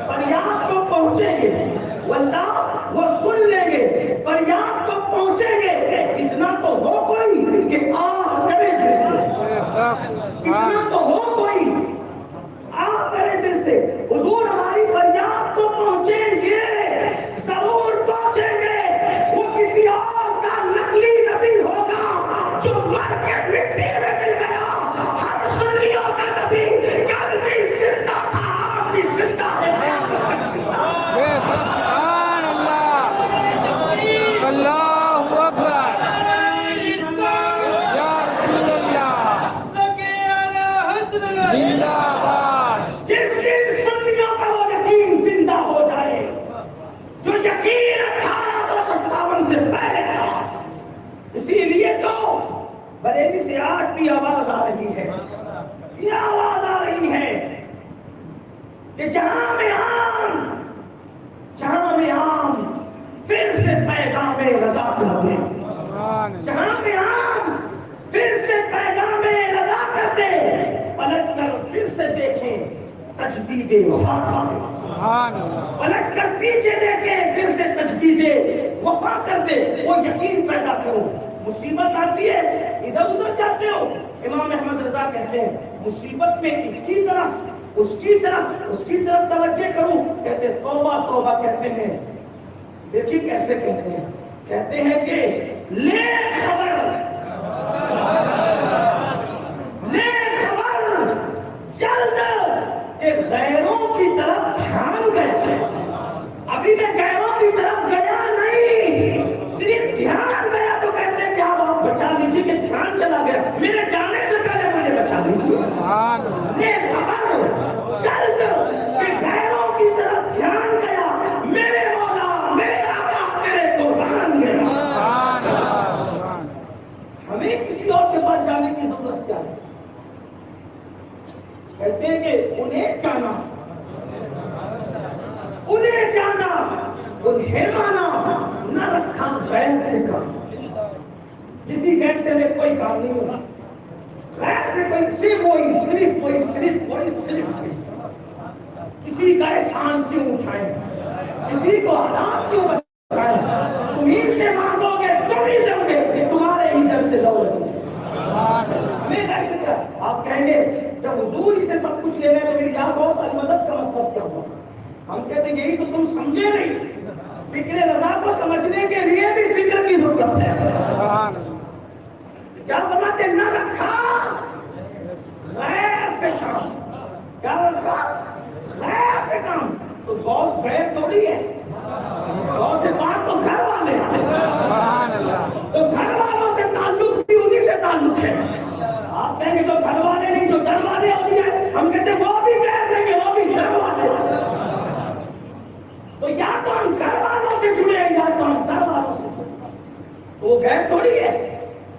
فریاد کو پہنچیں گے، واللہ وہ سن لیں گے، فریاد کو پہنچیں گے. اتنا تو ہو کوئی کہ آہ کرے دل سے، اتنا تو ہو کوئی آہ کرے دل سے. حضور ہماری فریاد کو پہنچیں گے، ضرور پہنچیں گے. وہ کسی اور کا نقلی نبی ہوگا جو مر کے مٹی میں مل گیا. ہم سنیوں کا نبی کل بھی زندہ تھا، آج بھی زندہ ہے. سبحان اللہ، اللہ اکبر، یا رسول اللہ، زندہ باد. جس دن سنیوں کا وہ یقین زندہ ہو جائے جو یقین 1857 سے پہلے تھا. اسی لیے تو بریلی سے آج بھی آواز آ رہی ہے، یہ آواز آ رہی ہے کہ جہاں میں عام پھر سے پیغام رضا کر دے، جہاں میں عام پھر سے پیغام رضا کر دے. پلٹ کر پھر سے دیکھیں تجدید وفا کا، پلٹ کر پیچھے دیکھیں پھر سے تجدید وفا کر دے. وہ یقین پیدا کرو. مصیبت آتی ہے ادھر ادھر جاتے ہو. امام احمد رضا کہتے ہیں مصیبت میں اس کی طرف توجہ کروں، کہتے ہیں توبہ توبہ. کہتے ہیں دیکھیے کیسے کہتے ہیں کہ لے خبر جلد کہ غیروں کی طرف دھیان گئے. ابھی میں غیروں کی طرف گیا نہیں، صرف دھیان گیا. تو کہتے ہیں کہ آپ بچا لیجیے کہ دھیان چلا گیا، میرے جانے سے پہلے مجھے بچا لیجیے. لے خبر جلد کہ غیروں کی طرف دھیان گیا، میرے مولا میرے آقا تیرے قربان گیا. ہمیں کسی اور کے پاس جانے کی ضرورت کیا ہے؟ کہتے ہیں کہ انہیں جانا، انہیں مانا، نہ رکھا غیر سے کام. کسی غیر سے میں کوئی کام نہیں ہوگا، غیر سے کوئی صرف وہی. کسی کا احسان کیوں اٹھائیں، کسی کو حالات کیوں بتائیں؟ تم ہی سے مانگو گے تم ہی دو گے کہ تمہارے ہی در سے لو لگے. ہمیں کیسے کیا آپ کہیں گے جب حضور ہی سے سب کچھ لے گئے تو میری یہاں بہت ساری مدد کا مطلب کیا ہوا؟ ہم کہتے ہیں یہی تو تم سمجھے نہیں. فکر رضا کو سمجھنے کے لیے بھی فکر کی ضرورت ہے. کیا فرماتے نہ رکھا غیر سے کام، کیا رکھا غیر سے کام. تو غوث غیر تھوڑی ہے، غوث پاک تو گھر والے ہیں. تو گھر والوں سے تعلق بھی انہی سے تعلق ہے. آپ کہیں گے تو گھر والے نہیں، جو در والے ہوتی ہیں. ہم کہتے ہیں وہ بھی غیر نہیں، وہ بھی در والے. تو یا تو ہم گھر والوں سے جڑے یا تو ہم در والوں سے جڑے. تو وہ غیر تھوڑی ہے.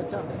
50।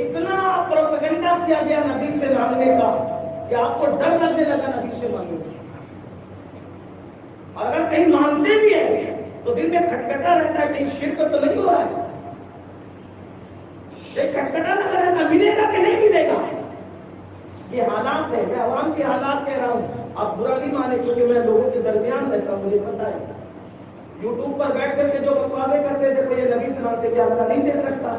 اتنا پروپیگنڈا کیا گیا نبی سے مانگنے کا کہ آپ کو ڈر لگنے لگا نبی سے مانگنے کا. اور اگر کہیں مانگتے بھی ہیں تو دل میں کھٹکھٹا رہتا ہے کہیں شرک تو نہیں ہو رہا ہے. ایک کھٹکھٹا لگا رہتا ملے گا کہ نہیں ملے گا. یہ حالات ہے. میں عوام کے حالات کہہ رہا ہوں, آپ برا نہیں مانے کیونکہ میں لوگوں کے درمیان رہتا ہوں, مجھے پتا ہے. یوٹیوب پر بیٹھ کر کے جو بکواسے کرتے تھے یہ نبی سے مانگتے کہ اللہ نہیں دے سکتا.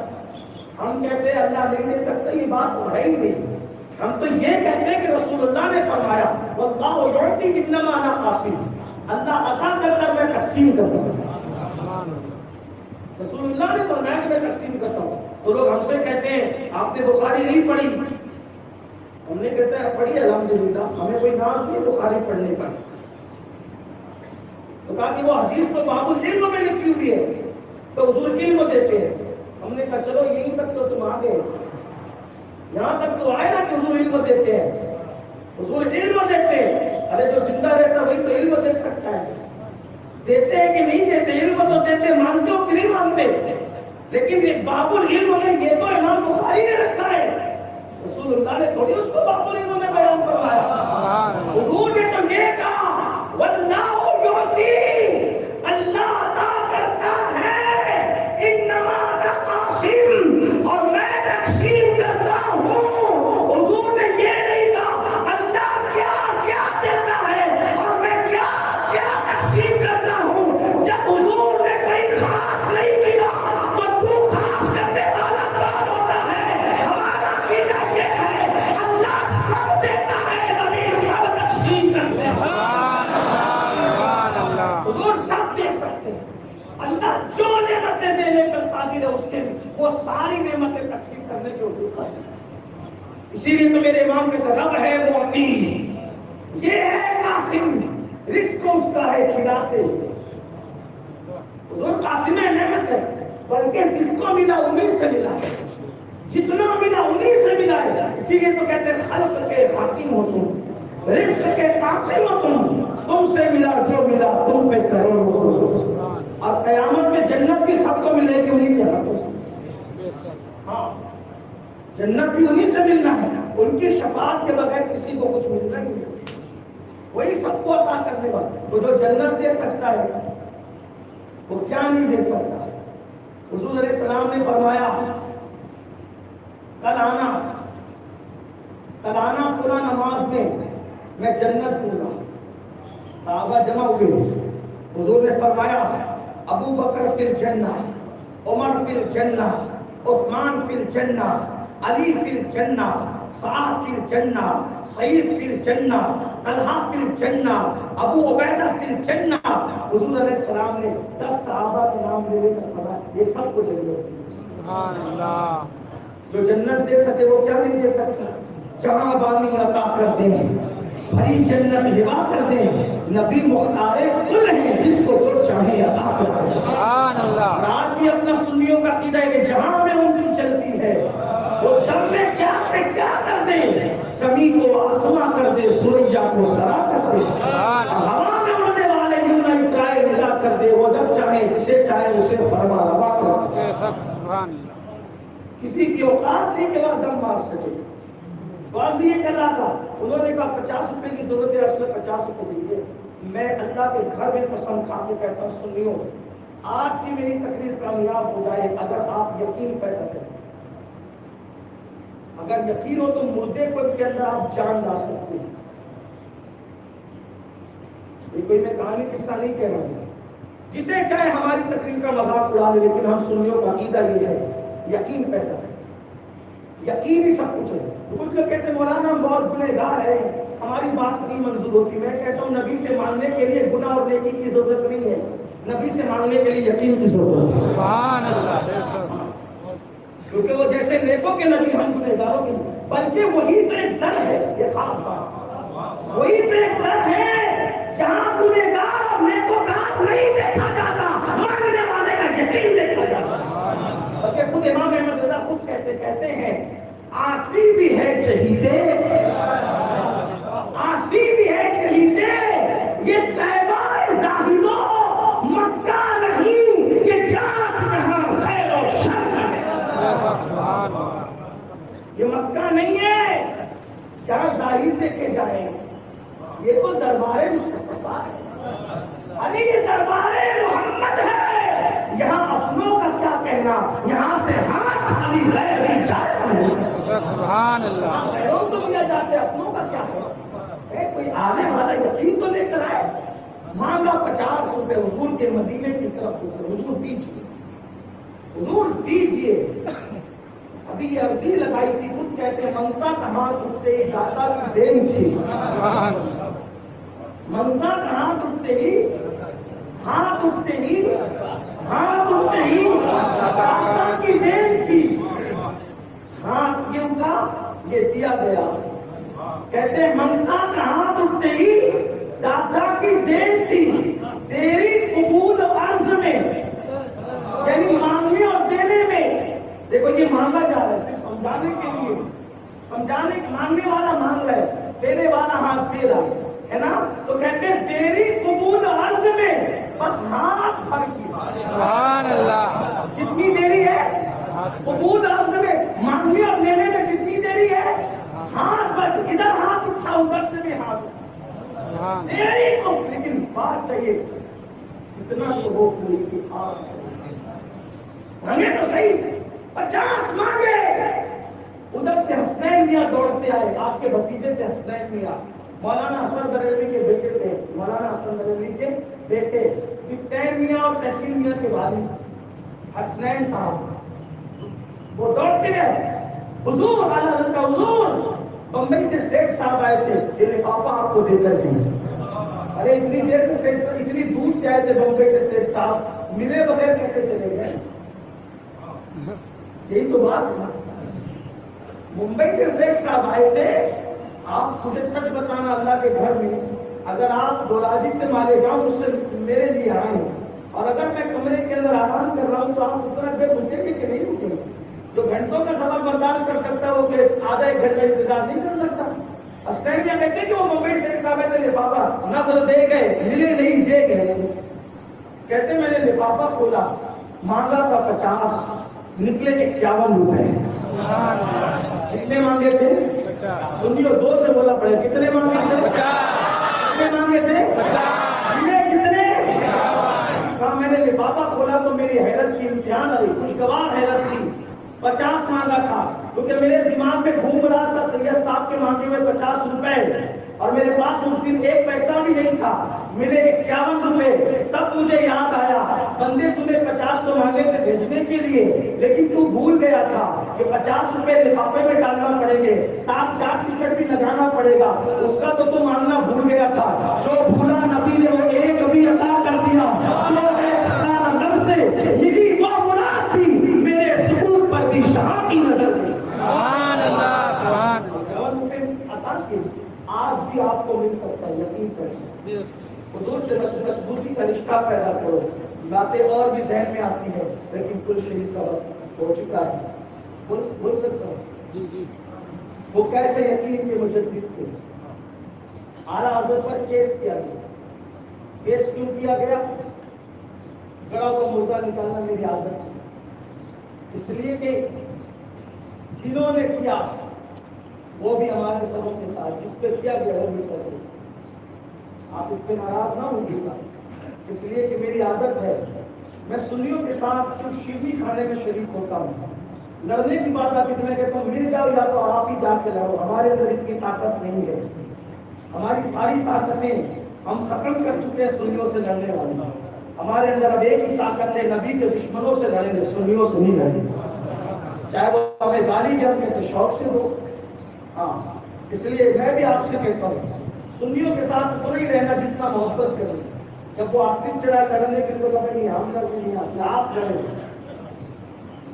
ہم کہتے ہیں اللہ نہیں دے سکتا, یہ بات تو ہے ہی نہیں. ہم تو یہ کہتے ہیں کہ رسول اللہ نے فرمایا واللہ یعطی انما انا قاسم, اللہ عطا کرتا میں تقسیم کرتا ہوں. رسول اللہ نے فرمایا کہ میں تقسیم کرتا ہوں. تو لوگ ہم سے کہتے ہیں آپ نے بخاری نہیں پڑھی. ہم نے کہتا ہے پڑھی الحمدللہ, ہمیں کوئی ناز نہیں بخاری پڑھنے کا. تو کہا کہ وہ حدیث تو باب العلم میں لکھی ہوئی ہے تو حضور علم دیتے ہیں. ہم نے کہا چلو یہیں تک تو تم آ گئے, یہاں تک تو آئے نا کہ حضور علم دیتے ہیں. حضور علم دیتے ہیں. ارے جو زندہ رہتا وہی تو علم دے سکتا ہے. دیتے ہیں کہ نہیں دیتے, علم تو دیتے, مانتے ہو کہ نہیں مانتے. لیکن یہ باب العلم ہے یہ تو امام بخاری نے رکھا ہے. رسول اللہ نے تھوڑی اس کو باب العلم میں بیان فرمایا. حضور نے تو یہ کہا واللہ یعطی, اللہ عطا کرتا ہے, انما انا قاسم, اور میں تقسیم کرتا ہوں. حضور نے یہ نہیں کہا اللہ کیا کیا دیتا ہے اور میں کیا کیا تقسیم کرتا ہوں. جب حضور نے کوئی خاص نہیں ملا تو تو خاص کرنے والا کون ہوتا ہے. ہمارا عقیدہ یہ ہے اللہ سب دیتا ہے, نبی سب تقسیم کرتے ہیں. حضور سب دے سکتے ہیں. اللہ جو نعمتیں دینے پر قادر ہے اس کے وہ ساری نعمتیں تقسیم کرنے کے حضور کا ہے. اسی لیے تو میرے امام کے رب ہے معطی, یہ ہے قاسم, رزق اس کا ہے کھلاتے. حضور قاسم نعمت ہے, بلکہ جس کو ملا انہیں سے ملا ہے, جتنا ملا انہیں سے ملا ہے. اسی لیے تو کہتے ہیں خلق کے حاکم ہو تم, رزق کے قاسم ہو تم سے ملا جو ملا تم پہ کرو. اور قیامت میں جنت بھی سب کو ملے گی انہیں کے ہاتھوں سے. ہاں جنت بھی انہیں سے ملنا ہے, ان کی شفاعت کے بغیر کسی کو کچھ ملنا ہی نہیں. وہی سب کو عطا کرنے والا. وہ جو جنت دے سکتا ہے وہ کیا نہیں دے سکتا. حضور علیہ السلام نے فرمایا کل آنا فلاں نماز میں جنت دوں گا. صحابہ جمع ہوئے. حضور نے فرمایا ابو بکر فی الجنہ, عمر فی الجنہ, عثمان فی الجنہ, علی فی الجنہ, سعد فی الجنہ, سعید فی الجنہ, طلحہ فی الجنہ, ابو عبیدہ فی الجنہ. حضور علیہ السلام نے 10 صحابہ کے نام لے کر فرمایا یہ سب کو جنت. سبحان اللہ. جو جنت دے سکے وہ کیا نہیں دے سکتا. جہاں بانی عطا کرتے ہیں, بھری جنت ہبا کرتے ہیں, نبی مختار کل ہیں جس کو جو چاہے عطا کرتے ہیں. سبحان اللہ. آج بھی اپنا سنیوں کا عقیدہ ہے کہ جہاں میں ان کی چلتی ہے وہ دم میں کیا سے کیا کر دے, زمین کو آسماں کر دے, سوریا کو سرا کر دے, ہوا میں اڑنے والے جملہ اقرائے ندا کر دے. وہ جب چاہے جسے چاہے اسے فرما روا کر دے. سبحان اللہ. کسی کی اوقات نہیں کہ وہ دم مار سکے. بات یہ کر رہا تھا, انہوں نے کہا 50 روپے کی ضرورت ہے, اس میں 50 روپے دیجیے. میں اللہ کے گھر میں قسم کھا کے کہتا ہوں سنیو, آج کی میری تقریر کامیاب ہو جائے اگر آپ یقین پیدا کریں. اگر یقین ہو تو مردے کو کے اندر آپ جان لا سکتے ہیں. یہ کوئی میں کہانی قصہ نہیں کہہ رہا ہوں. جسے چاہے ہماری تقریر کا مذاق اڑا لے, لیکن ہم سنیوں کا عقیدہ یہ ہے یقین پیدا کریں. یقین ہی سب کچھ ہے. کچھ لوگ کہتے ہیں مولانا ہم بہت گنہگار ہے, ہماری بات نہیں منظور ہوتی. میں کہتا ہوں نبی سے ماننے کے لیے گناہ اور نیکی کی ضرورت نہیں ہے, نبی سے ماننے کے لیے یقین کی ضرورت ہے. سبحان اللہ. کیونکہ وہ جیسے نیکوں کے نبی ہم گنہگاروں کے, بلکہ وہی تو ایک در ہے. یہ خاص بات, وہی تو ایک در ہے جہاں گنہگار اور نیکوکار نہیں دیکھا جاتا, ماننے والے کا یقین دیکھا جاتا. بلکہ خود امام احمد رضا خود کہتے ہیں آسی بھی ہے شہیدے, آسی بھی ہے شہیدے, یہ طیبہ زاہدو مکہ نہیں, یہ جانچ جہاں خیر و شر ہے. سبحان اللہ. نہیں ہے جہاں ظاہر دیکھے جائیں، یہ تو دربار مصطفیٰ ہے، علی یہ دربار محمد ہے، یہاں اپنوں کا کیا کہنا، یہاں سے ہاتھ خالی رہ بھی جائے، سبحان اللہ غیروں تو دیا جاتے، اپنوں کا کیا ہے؟ کوئی آنے والا یقین تو لے کر آئے، مانگا 50 روپے حضور کے مدینے کی طرف، حضور دیجیے، حضور دیجیے۔ ابھی یہ عرضی لگائی تھی، خود کہتے ہیں منگتا کہاں ٹوٹتے ہی داتا کی دین تھی، سبحان اللہ منگتا کہاں ٹوٹتے ہی، ہاتھ اٹھتے ہی، ہاتھ اٹھتے ہی داتا کی دین تھی، ہاتھ یہ اٹھا یہ دیا گیا، کہتے ہیں منگتا کہاں ٹوٹتے ہی داتا کی دین تھی، تیری قبول عرض میں، یعنی مانگنے اور دینے میں، دیکھو یہ مانگا جا رہا ہے صرف سمجھانے کے لیے، سمجھانے مانگنے والا مانگ رہا ہے، دینے والا ہاتھ دے رہا ہے نا، تو کہتے ہیں تیری قبول عرض میں بس ہاتھ بھر کی، سبحان اللہ کتنی دیری ہے قبول عرض میں، مانگنے اور لینے میں کتنی دیری ہے، ہاتھ بھر، ادھر ہاتھ اٹھا ادھر سے بھی ہاتھ اٹھا، سبحان دیری کو، لیکن بات چاہیے اتنا تو ہو پوری کی آپ مانگے تو صحیح، 50 مانگے، ادھر سے حسنین میاں دوڑتے آئے، آپ کے بھتیجے تھے حسنین میاں، مولانا حسن بریلوی کے بیٹے تھے، مولانا حسن بریلوی کے بیٹے، سبطین میاں اور تحسین میاں کے والد حسنین صاحب، وہ دوڑتے گئے، حضور اعلیٰ حضرت کا حضور، بمبئی سے سیٹ صاحب آئے تھے، یہ لفافہ آپ کو دے کر دی، ارے اتنی دیر سے سیٹ صاحب، اتنی دور سے آئے تھے بمبئی سے سیٹ صاحب، ملے بغیر کیسے چلے گئے؟ یہی تو بات ہے، ممبئی سے سیٹ صاحب آئے تھے، آپ مجھے سچ بتانا اللہ کے گھر میں، اگر آپ دوراجی سے مالیگاؤں مجھ سے میرے لیے آئے اور اگر میں کمرے کے اندر آرام کر رہا ہوں تو آپ اتنا دیر رکیں گے کہ نہیں رکیں گے؟ جو گھنٹوں کا سفر برداشت کر سکتا ہے وہ کہ آدھا ایک گھنٹہ انتظار نہیں کر سکتا۔ آسٹریلیا کہتے ہیں کہ وہ ممبئی سے صاحب نے لفافہ نظر دے گئے، ملے نہیں دے گئے، کہتے میں نے لفافہ کھولا، مانگا تھا 50، نکلے 51 روپے، کتنے مانگے تھے؟ سنیو، 2 سے بولا پڑے، کتنے مانگے تھے؟ 50 کتنے مانگے تھے؟ 50 ملے کتنے؟ کہا میں نے لفافہ کھولا تو میری حیرت کی امتحان آئی، خوشگوار حیرت تھی، 50 مانگا تھا، کیونکہ میرے دماغ میں گھوم رہا تھا سید صاحب کے مانگے ہوئے 50 روپے، اور میرے پاس اس دن 1 پیسہ بھی نہیں تھا، ملے 51 روپے۔ تب مجھے یاد آیا، بندے تمہیں 50 تو مانگے تھے بھیجنے کے لیے، لیکن تو بھول گیا تھا کہ 50 روپے لفافے میں ڈالنا پڑیں گے، ڈاک ٹکٹ بھی لگانا پڑے گا، اس کا تو مانگنا بھول گیا تھا۔ جو بھولا نبی نے وہ ایک بھی عطا کر دیا، جو ہے رب سے ملی وہ مراد بھی، میرے سکوت پر بھی شاہ کی نظر تھی۔ سبحان اللہ سبحان عطا کی آج بھی آپ کو مل سکتا ہے، یقین کریں، حضور سے مضبوطی کا رشتہ پیدا کرو۔ باتیں اور بھی ذہن میں آتی ہیں، لیکن کل شریف کا وقت ہو چکا ہے، بول سکتا ہوں وہ کیسے یقین کے مجدد تھے۔ اعلیٰ حضرت پر کیس کیا گیا، کیس کیوں کیا گیا؟ گڑا ہوا مردہ نکالنا میری عادت ہے، اس لیے کہ جنہوں نے کیا وہ بھی ہمارے سبب کے ساتھ، جس پہ کیا گیا وہ بھی سب، آپ اس پہ ناراض نہ ہوگی گا، اس لیے کہ میری عادت ہے میں سنیوں کے ساتھ صرف شیرنی کھانے میں شریک ہوتا ہوں۔ لڑنے کی بات آتی ہے کہ تم مل جاؤ یا تو آپ ہی جا کے لڑو، ہمارے اندر اتنی طاقت نہیں ہے، ہماری ساری طاقتیں ہم ختم کر چکے ہیں سنیوں سے لڑنے والی، ہمارے اندر اب ایک ہی طاقت ہے، نبی کے دشمنوں سے لڑیں گے، سنیوں سے نہیں لڑیں گے، چاہے وہ ہمیں گالی دیں تو شوق سے ہو۔ ہاں، اس لیے میں بھی آپ سے کہتا ہوں سنیوں کے ساتھ اتنا ہی رہنا جتنا محبت کریں، جب وہ آخر چڑھا لڑنے کے لیے نہیں ہم لڑنے نہیں آتے، آپ لڑیں،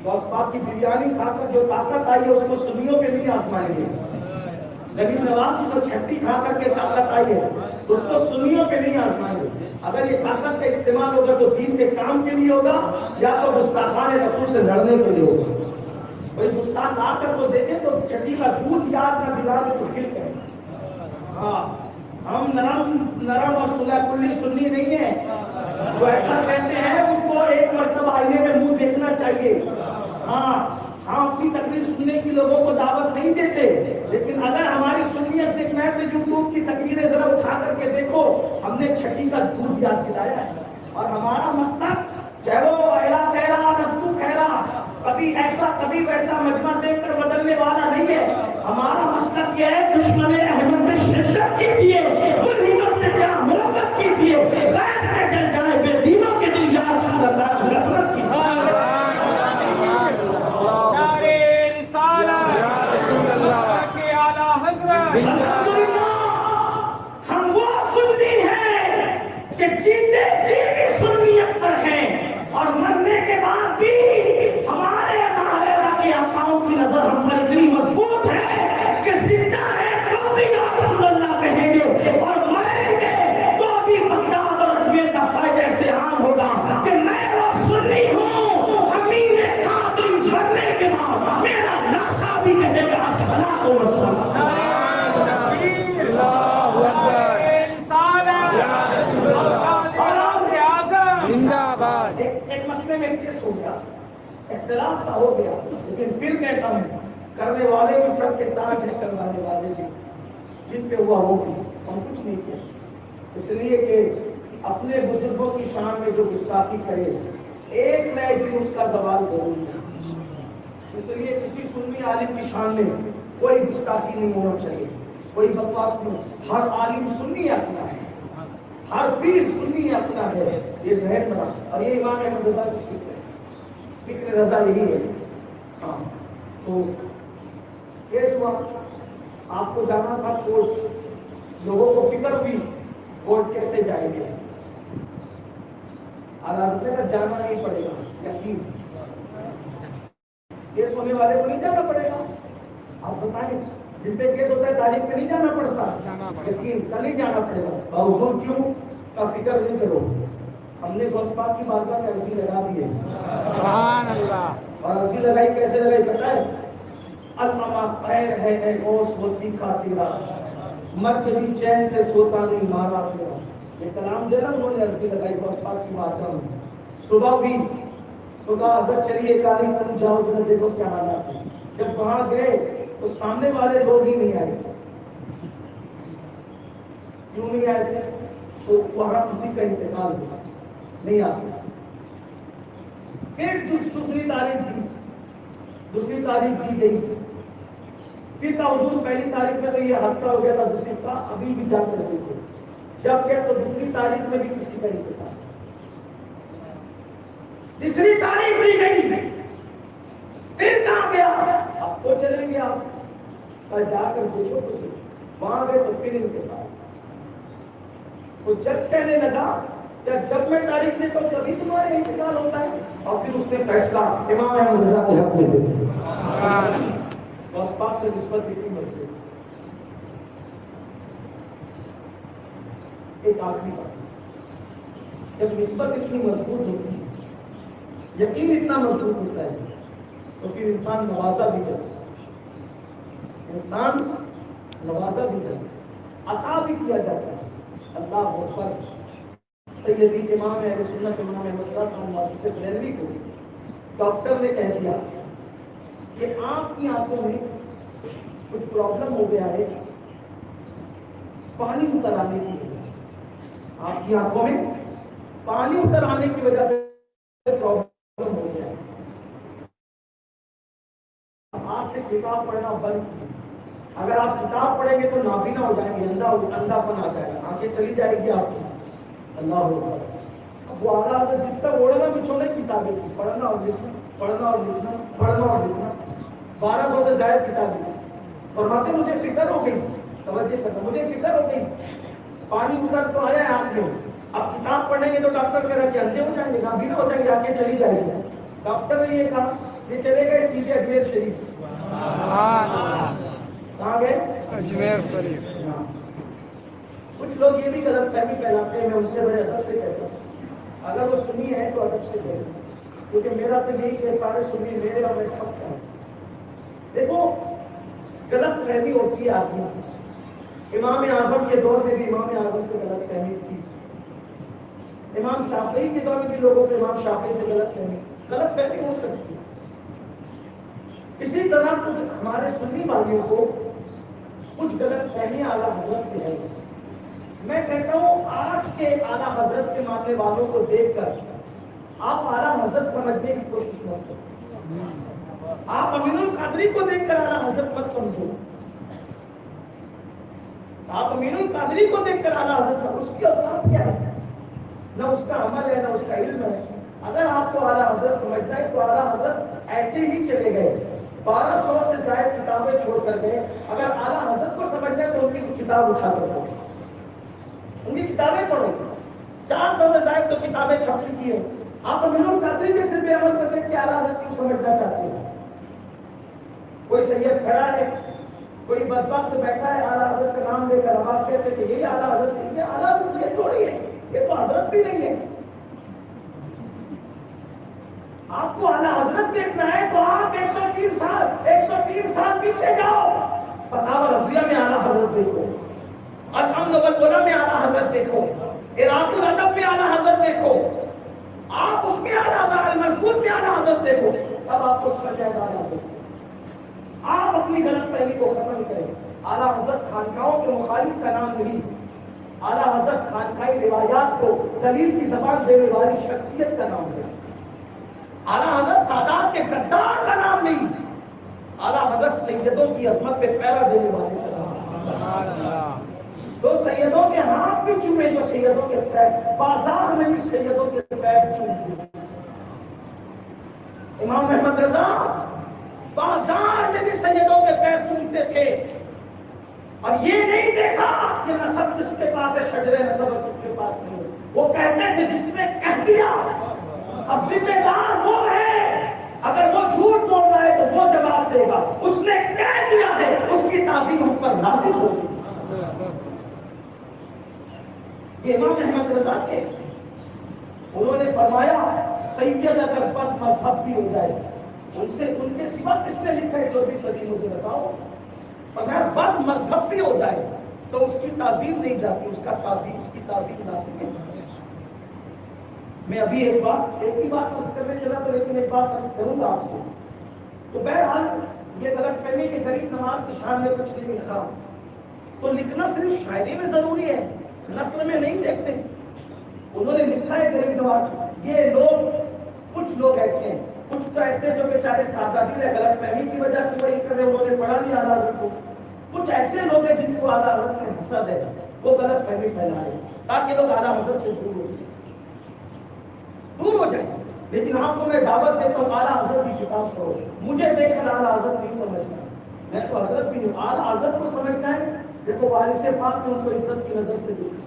بس پاک کی بریانی کھا کر جو طاقت آئی ہے اس کو سنیوں پہ نہیں آزمائیں گے، غریب نواز کی جو چھٹی کھا کر کے طاقت آئی ہے اس کو سنیوں پہ نہیں آزمائیں گے۔ اگر یہ طاقت کا استعمال ہوگا تو دین کے کام کے لیے ہوگا یا تو گستاخان رسول سے لڑنے کے لیے ہوگا۔ بھائی گستاخ آ کر تو دیکھیں تو چھٹی کا دودھ یاد نہ دلا دے تو پھر کہیں، ہاں ہم نرم اور صلح کلی سنی نہیں ہے، جو ایسا کہتے ہیں ان کو ایک مرتبہ آئینے میں منہ دیکھنا چاہیے۔ ہاں ہم اپنی تقریر سننے کی لوگوں کو دعوت نہیں دیتے، لیکن اگر ہماری سنیت دیکھنا ہے تو یوٹیوب کی تقریریں ذرا اٹھا کر کے دیکھو، ہم نے چھٹی کا دودھ یاد دلایا ہے، اور ہمارا مسلک چاہے وہ اہلا کہلا نبتو کہلا، کبھی ایسا کبھی ویسا مجمع دیکھ کر بدلنے والا نہیں ہے. ہمارا مسلک یہ ہے دشمن احمد میں شدت کیجیے، دینوں سے کیا محبت کیجیے، غیر میں جل جائے بے دینوں کے دل یا رسول اللہ نصرت کیجیے. ہم وہ سنی ہیں کہ جیتے جی بھی سنیت پر ہیں، اور مرنے کے بعد بھی ہمارے کے آقاؤں کی نظر ہم پر اتنی مضبوط ہے کہ زندہ ہے تو بھی یا رسول اللہ کہیں گے، اور مریں گے تو بھی بغداد اور اجمیر کا فائدہ ایسے عام ہوگا کہ میں وہ سنی ہوں، امیر قادری مرنے کے بعد میرا ناسا بھی کہے گا الصلاۃ والسلام. ایک مسئلے میں کیس ہو گیا، اختلاف کا ہو گیا، لیکن پھر کہتا ہوں کرنے والے بھی سب کے تاج ہے، کروانے والے بھی جن پہ ہوا وہ بھی ہم کچھ نہیں کیا، اس لیے کہ اپنے بزرگوں کی شان میں جو گستاخی کرے ایک نہ ایک دن اس کا زوال ضروری ہے. اس لیے کسی سنی عالم کی شان میں کوئی گستاخی نہیں ہونا چاہیے، کوئی بکواس نہیں. ہر عالم سنی اپنا ہے، ہر پیر سنی اپنا ہے، یہ ذہن بنا. اور یہ امام احمد رضا کی فکر ہے، فکر رضا یہی ہے. ہاں تو کیس ہوا، آپ کو جانا تھا کورٹ، لوگوں کو فکر ہوئی کورٹ کیسے جائیں گے، عدالت میں جانا نہیں پڑے گا، یقین کیس ہونے والے کو نہیں جانا پڑے گا. آپ بتائیں جن پہ کیس ہوتا ہے تاریخ میں نہیں جانا پڑتا، یقین کل ہی جانا پڑے گا. باوجود کیوں کا فکر نہیں کرو، ہم نے غوث پاک کی بارگاہ میں عرضی لگا دی ہے. سبحان اللہ. اور عرضی لگائی کیسے لگائی پتہ ہے؟ الما خیر ہے غوث ہوتی کا تیرا، مر کے بھی چین سے سوتا نہیں مارا تیرا. یہ کلام دے نا انہوں نے عرضی لگائی غوث پاک کی بارگاہ میں. صبح بھی تو کہا حضرت چلیے کالی تم جاؤ ذرا دیکھو کیا حالات ہے. جب وہاں گئے تو سامنے والے لوگ ہی نہیں آئے. کیوں نہیں آئے تھے؟ تو وہاں کسی کا انتقال ہوا، نہیں آ سکتا. پھر دوسری تاریخ دی گئی. پھر کا حضور پہلی تاریخ میں تو یہ حادثہ ہو گیا تھا، دوسری کا ابھی بھی جا کر دیکھو. جب گئے تو دوسری تاریخ میں بھی کسی کا انتقال. تیسری تاریخ دی گئی، پھر کہاں گیا؟ اب تو چلیں گے آپ پر جا کر دیکھو تو صحیح. وہاں گئے تو پھر انتقال. تو جج کہنے لگا جب میں تاریخ دیتا ہوں تبھی تمہارے انتقال ہوتا ہے. اور پھر اس نے فیصلہ امام احمد رضا کے حق میں دے دیا. غوث پاک سے نسبت اتنی مضبوط. ایک آخری بات، جب نسبت اتنی مضبوط ہوتی ہے، یقین اتنا مضبوط ہوتا ہے، تو پھر انسان نوازا بھی کرتا ہے، انسان نوازا بھی کرتا ہے، عطا بھی کیا جاتا ہے. اللہ اکبر. سیدی امام اہل سنت امام احمد رضا سے بریلوی کو ڈاکٹر نے کہہ دیا کہ آپ کی آنکھوں میں کچھ پرابلم ہو گیا ہے، پانی اتر آنے کی وجہ سے. آپ کی آنکھوں میں پانی اتر آنے کی وجہ سے پرابلم ہو گیا ہے. آج سے کتاب پڑھنا بند کیجیے. اگر آپ کتاب پڑھیں گے تو نابینا ہو جائیں گے، اندھا پن آ جائے گا، آنکھیں چلی جائے گی آپ کی. اللہ اکبر. اب وہ اعلیٰ حضرت جس پر اوڑھنا بچھوڑنے کتابیں تھی، پڑھنا اور لکھنا، پڑھنا اور لکھنا، پڑھنا اور لکھنا، 1200 سے زائد کتابیں. فرماتے مجھے فکر ہو گئی، توجہ کرنا، مجھے فکر ہو گئی، پانی اتر تو آیا ہے آنکھ میں، اب کتاب پڑھیں گے تو ڈاکٹر کہہ رہا کہ اندھے ہو جائیں گے، نابینا ہو جائیں گے، آنکھیں چلی جائیں گی. ڈاکٹر نے یہ کہا یہ چلے گئے سیدھے اجمیر شریف. سبحان اللہ. کہاں گئے؟ اجمیر شریف. کچھ لوگ یہ بھی غلط فہمی پھیلاتے ہیں، میں ان سے بڑے ادب سے کہتا ہوں اگر وہ سنی ہے تو ادب سے کہتے ہیں، کیونکہ میرا تو یہی کہ سارے سنی میرے اور میں سب کا. دیکھو غلط فہمی ہوتی ہے آدمی سے. امام اعظم کے دور میں بھی امام اعظم سے غلط فہمی تھی. امام شافعی کے دور میں بھی لوگوں کو امام شافعی سے غلط فہمی ہو سکتی ہے. اسی طرح کچھ ہمارے سنی بھائیوں کو کچھ غلط فہمی اعلیٰ حضرت سے ہے. میں کہتا ہوں آج کے اعلیٰ حضرت کے ماننے والوں کو دیکھ کر آپ اعلیٰ حضرت سمجھنے کی کوشش مت کرو. آپ امین القادری کو دیکھ کر اعلیٰ حضرت مت سمجھو. آپ امین القادری کو دیکھ کر اعلیٰ حضرت، اس کی اوقات کیا ہے؟ نہ اس کا عمل ہے نہ اس کا علم ہے. اگر آپ کو اعلیٰ حضرت سمجھنا ہے تو اعلیٰ حضرت ایسے ہی چلے گئے، 1200 سے زائد کتابیں چھوڑ کر گئے. اگر اعلیٰ حضرت کو سمجھنا ہے تو ان کی کتاب اٹھا کر پڑھو، ان کی کتابیں پڑھو. 400 سے زائد تو کتابیں چھپ چکی ہیں. آپ امین القادری کے سر پہ عمل کرتے کہ اعلیٰ حضرت کو سمجھنا چاہتے ہیں. کوئی سید کھڑا ہے، کوئی بدبخت بیٹھا ہے، اعلیٰ حضرت کا نام لے کر ہم آپ کہتے کہ یہی اعلیٰ حضرت ہے. یہ اعلیٰ حضرت یہ تھوڑی ہے، یہ تو حضرت بھی نہیں ہے. آپ کو اعلیٰ حضرت دیکھنا ہے تو آپ 103 سال پیچھے جاؤ. فتاوی رضویہ میں اعلیٰ حضرت دیکھو، الامن والغنیٰ میں اعلیٰ حضرت دیکھو، اراد الادب میں اعلیٰ حضرت دیکھو، آپ اس میں اعلیٰ حضرت الملفوظ میں اعلیٰ حضرت دیکھو. اب آپ کو سمجھ جائے گا اعلیٰ حضرت. آپ اپنی غلط فہمی کو ختم کریں. اعلیٰ حضرت خانقاہوں کے مخالف کا نام نہیں. اعلیٰ حضرت خانقاہی روایات کو دلیل کی زبان دینے والی شخصیت کا نام ہے. اعلیٰ حضرت سادات کے غدار کا نام نہیں. اعلیٰ حضرت سیدوں کی عظمت پہ پیرا دینے والے کا نام ہے. تو سیدوں کے ہاتھ بھی چومے جو سیدوں کے پیر، بازار میں بھی سیدوں کے پیر چومتے. امام احمد رضا بازار میں بھی سیدوں کے پیر چومتے تھے اور یہ نہیں دیکھا کہ نسب کس کے پاس ہے، شجرے نسب کس کے پاس نہیں. وہ کہتے تھے جس نے کہہ دیا اب ذمہ دار وہ ہے، اگر وہ جھوٹ بول رہا ہے تو وہ جواب دے گا. اس نے کہہ دیا ہے، اس کی تعظیم ہم پر نازل ہوگی. یہ امام احمد رضا تھے. انہوں نے فرمایا سید اگر بد مذہب بھی ہو جائے، ان کے سوا کس نے لکھا ہے 24 صدی مجھے بتاؤ. اگر بد مذہب بھی ہو جائے تو اس کی تعظیم نہیں جاتی، اس کی تعظیم لازم ہے. میں ابھی ایک ہی بات عرض کرنے چلا تو لیکن ایک بات عرض کروں گا آپ سے. تو بہرحال یہ غلط فہمی کہ غریب نواز کی شان میں کچھ نہیں لکھا، تو لکھنا صرف شاعری میں ضروری ہے، نثر میں نہیں دیکھتے. انہوں نے لکھا ہے غریب نواز. یہ لوگ کچھ لوگ ایسے ہیں، کچھ تو ایسے جو بیچارے سادہ دل ہے، غلط فہمی کی وجہ سے وہی کر رہے، انہوں نے پڑھا نہیں اعلیٰ حضرت کو. کچھ ایسے لوگ ہیں جن کو اعلیٰ حضرت سے حسد ہے، وہ غلط فہمی پھیلا رہے تاکہ لوگ اعلیٰ حضرت سے دور ہو جائیں. لیکن آپ کو میں دعوت دیتا ہوں اعلیٰ حضرت کی کتاب پڑھو. مجھے دیکھ کر اعلیٰ حضرت نہیں سمجھنا، میں تو حضرت بھی ہوں. اعلیٰ حضرت کو سمجھنا ہے. دیکھو وارث پاک نے ان کو عزت کی نظر سے دیکھا.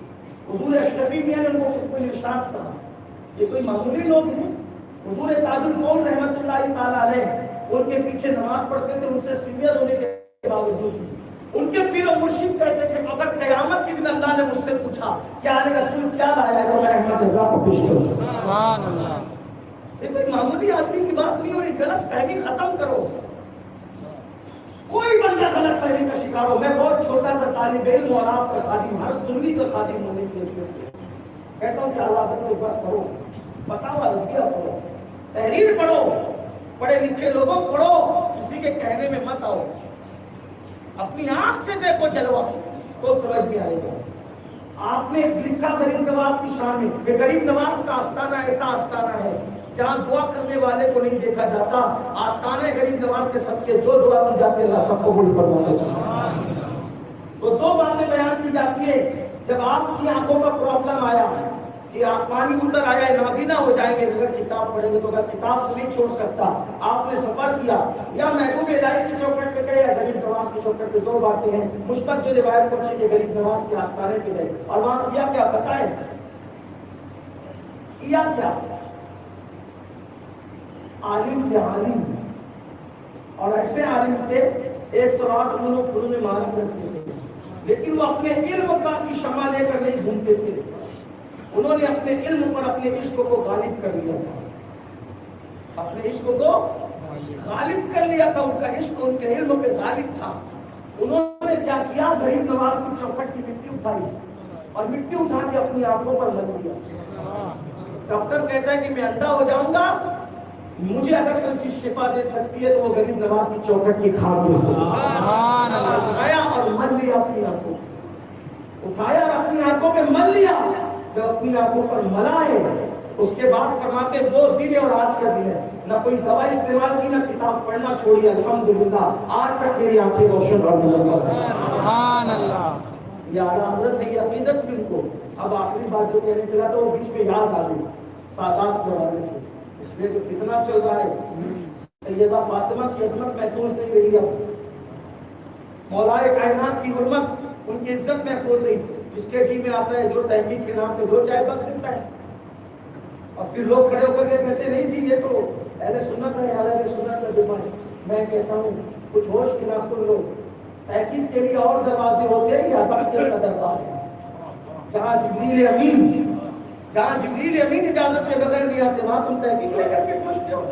حضور اشرفی میاں نے ان کو کوئی ارشاد کہا. یہ کوئی معمولی لوگ ہیں. حضور تاج القوم رحمۃ اللہ تعالیٰ علیہ ان کے پیچھے نماز پڑھتے تھے، ان سے سینئر ہونے کے باوجود ان کے پیر و مرشد کہتے تھے اگر قیامت کے دن اللہ نے مجھ سے پوچھا کہ آل رسول کیا لایا ہے تو میں احمد رضا کو پیش کروں. سبحان اللہ. یہ کوئی معمولی آدمی کی بات نہیں ہو رہی. غلط فہمی ختم کرو. کوئی بندہ غلط فہمی کا شکار ہو. میں بہت چھوٹا سا طالب علم اور آپ کا خادم، ہر سنی کا خادم ہونے کے لیے کہتا ہوں کہ اللہ سے ایک بات پڑھو، فتاوی رضویہ پڑھو، تحریر پڑھو، پڑھے لکھے لوگوں پڑھو، کسی کے کہنے میں مت آؤ. اپنی آنکھ سے دیکھو جلوہ تو سمجھ میں آئے گا. آپ نے لکھا غریب نواز کی شان میں کہ غریب نواز کا آستانہ ایسا آستانہ ہے جہاں دعا کرنے والے کو نہیں دیکھا جاتا. آستانے غریب نواز کے سب کے جو دعا کی جاتی ہے اللہ سب کو قبول فرمائے. تو دو باتیں بیان کی جاتی ہے. جب آپ کی آنکھوں کا پرابلم آیا کہ آپ پانی اندر آیا ہے نابینا ہو جائیں گے، اگر کتاب پڑھیں گے تو اگر کتاب کو نہیں چھوڑ سکتا. آپ نے سفر کیا یا محبوب الہی کی چوکھٹ پہ گئے یا غریب نواز کی چوکھٹ پہ. دو باتیں ہیں مشتق جو روایت پہنچی کہ غریب نواز کے آستانے پہ گئے اور وہاں کیا کیا بتائیں. کیا کیا عالم تھے، عالم، اور ایسے عالم تھے 108 فنون معارف رکھتے تھے، لیکن وہ اپنے علم کا کی شمع لے کر نہیں گھومتے تھے. انہوں نے اپنے علم پر اپنے عشق کو غالب کر لیا تھا. اپنے عشق کو غالب کر لیا تھا. ان کا عشق ان کے علم پہ غالب تھا. انہوں نے کیا کیا؟ غریب نواز کی چوکھٹ کی مٹی اٹھائی اور مٹی اٹھا کے اپنی آنکھوں پر لگ دیا. ڈاکٹر کہتا ہے کہ میں اندھا ہو جاؤں گا مجھے اگر کوئی چیز شفا دے سکتی ہے تو وہ غریب نواز کی چوکھٹ کی کھاد دے سکتی ہے۔ سبحان اللہ۔ اٹھایا اور مل لیا اپنی آنکھوں، اٹھایا اور اپنی آنکھوں پہ مل لیا، جب اپنی آنکھوں پر ملا ہے اس کے بعد فرماتے وہ دن اور آج کا دن ہے، نہ کوئی دوا استعمال کی نہ کتاب پڑھنا چھوڑی، الحمدللہ آج تک میری آنکھیں روشن اور منور ہیں۔ سبحان اللہ۔ یہ اعلیٰ حضرت ہے، یہ عقیدت تھی ان کو۔ اب آخری بات جو کہنے چلا تو وہ بیچ میں یاد آ گئی سادات کے حوالے سے، اس لیے جو فتنہ چل رہا ہے، سیدہ فاطمہ کی عظمت محفوظ نہیں رہی، اب مولائے کائنات کی حرمت، ان کی عزت محفوظ نہیں، جس کے جی میں آتا ہے جو تحقیق کے نام پہ دو چائے بک دیتا ہے، اور پھر لوگ کھڑے ہو کر کے کہتے نہیں جی یہ تو اہل سنت ہے، اہل سنت کا دفاع ہے۔ میں کہتا ہوں کچھ ہوش کے ناخن لو، تحقیق کے لیے اور دروازے ہوتے ہیں، یہ عطیہ کا دروازہ ہے، جہاں جبریل امین اجازت کے بغیر نہیں آتے، وہاں تم تحقیق لے کر کے پہنچتے ہو۔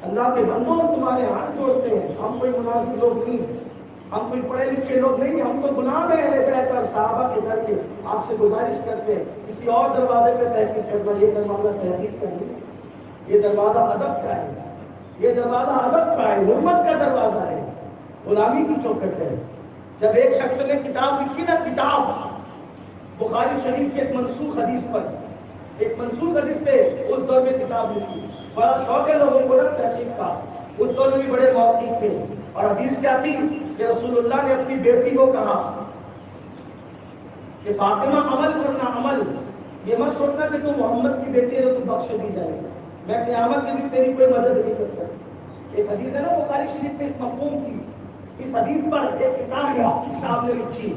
اللہ کے بندوں تمہارے ہاتھ جوڑتے ہیں، ہم کوئی مناسب لوگ نہیں، ہم کوئی پڑھے لکھے لوگ نہیں، ہم تو غلام ہیں اہل بیت اور صحابہ کے در کے۔ آپ سے گزارش کرتے ہیں کسی اور دروازے پہ تحقیق کرنا، یہ دروازہ تحقیق کا نہیں، یہ دروازہ ادب کا ہے، یہ دروازہ ادب کا ہے، حرمت کا دروازہ ہے، غلامی کی چوکھٹ ہے۔ جب ایک شخص نے کتاب لکھی نا، کتاب بخاری شریف کی ایک منسوخ حدیث پر، ایک منسوخ حدیث پہ اس دور میں کتاب لکھی، بڑا شوق ہے لوگوں کو نا تحقیق کا، اس دور میں بھی بڑے محقق تھے، اور حدیث کیا تھی کہ رسول اللہ نے اپنی بیٹی کو کہا کہ فاطمہ عمل کرنا، عمل، یہ مت سوچنا کہ تم محمد کی بیٹی ہے تو تم بخش دی جائے گا، میں قیامت کے دن تیری کوئی مدد نہیں کر سکتا۔ ایک حدیث ہے نا بخاری شریف میں اس مفہوم کی، اس حدیث پر ایک کتاب محقق صاحب نے لکھی،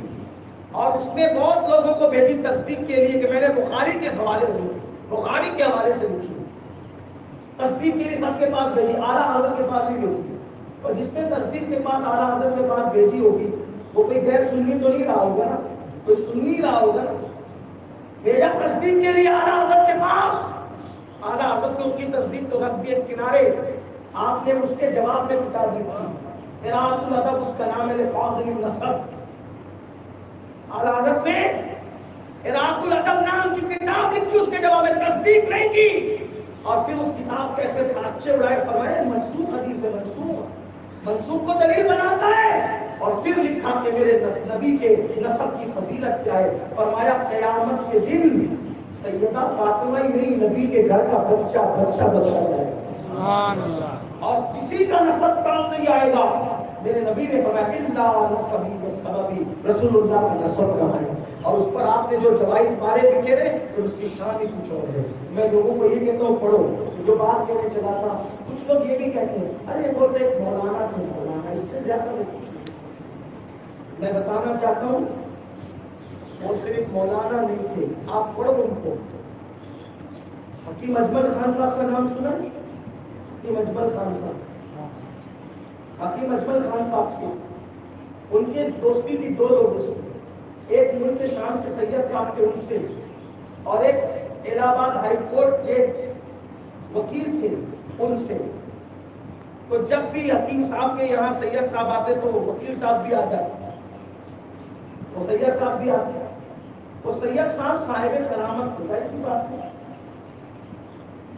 اور اس نے بہت لوگوں کو بھیجی تصدیق کے لیے کہ میں نے بخاری کے حوالے سے لکھی، بخاری کے حوالے سے لکھی، تصدیق کے لیے سب کے پاس بھیجی، اعلیٰ حضرت کے پاس بھی بھیجی، اور جس نے تصدیق کے پاس اعلیٰ حضرت کے پاس بھیجی ہوگی وہ کوئی غیر سنی تو نہیں رہا ہوگا نا، کوئی سنی رہا ہوگا نا، بھیجا تصدیق کے لیے اعلیٰ حضرت کے پاس، اعلیٰ حضرت نے اس کی تصدیق تو رکھ دی کنارے، آپ نے اس کے جواب میں کتاب لکھی، قراءۃ الادب، اس کا نام ہے لفاظ النسب۔ اعلیٰ حضرت نے قراءۃ الادب نام کی کتاب لکھی، اس کے جواب میں تصدیق نہیں کی، اور پھر اس کتاب کے ایسے اچھے اڑائے، فرمائے منسوخ حدیث ہے، منسوخ کو دلیل بناتا ہے، اور پھر لکھا کہ میرے نبی کے نسب کی فضیلت کیا ہے، فرمایا قیامت کے دن سیدہ فاطمہ ہی نہیں، نبی کے گھر کا بچہ جائے گا، سبحان اللہ، اور کسی کا نسب کام نہیں آئے گا۔ میرے نبی نے فرمایا الا نسبی و سببی، رسول اللہ کا نسب کہاں ہے، اور اس پر آپ نے جو جوائد پارے لکھے رہے تو اس کی شان ہی کچھ اور ہے۔ میں لوگوں کو یہ کہتا ہوں پڑھو، جو بات کہنے چلا تھا، کچھ لوگ یہ بھی کہتے ہیں ارے بولتے مولانا تھے، مولانا، اس سے زیادہ میں کچھ نہیں۔ میں بتانا چاہتا ہوں وہ صرف مولانا نہیں تھے، آپ پڑھو ان کو۔ حکیم اجمل خان صاحب کا نام سنا ہے؟ حکیم اجمل خان صاحب، حکیم اجمل خان صاحب تھے، ان کی دوستی تھی دو لوگوں سے، ایک ملک شام کے سید صاحب تھے ان سے، اور ایک الہ آباد ہائی کورٹ کے وکیل تھے ان سے۔ تو جب بھی حکیم صاحب کے یہاں سید صاحب آتے تو وکیل صاحب بھی آ جاتے، وہ سید صاحب بھی آتے، وہ سید صاحب صاحب کرامت تھے، ایسی بات ہے،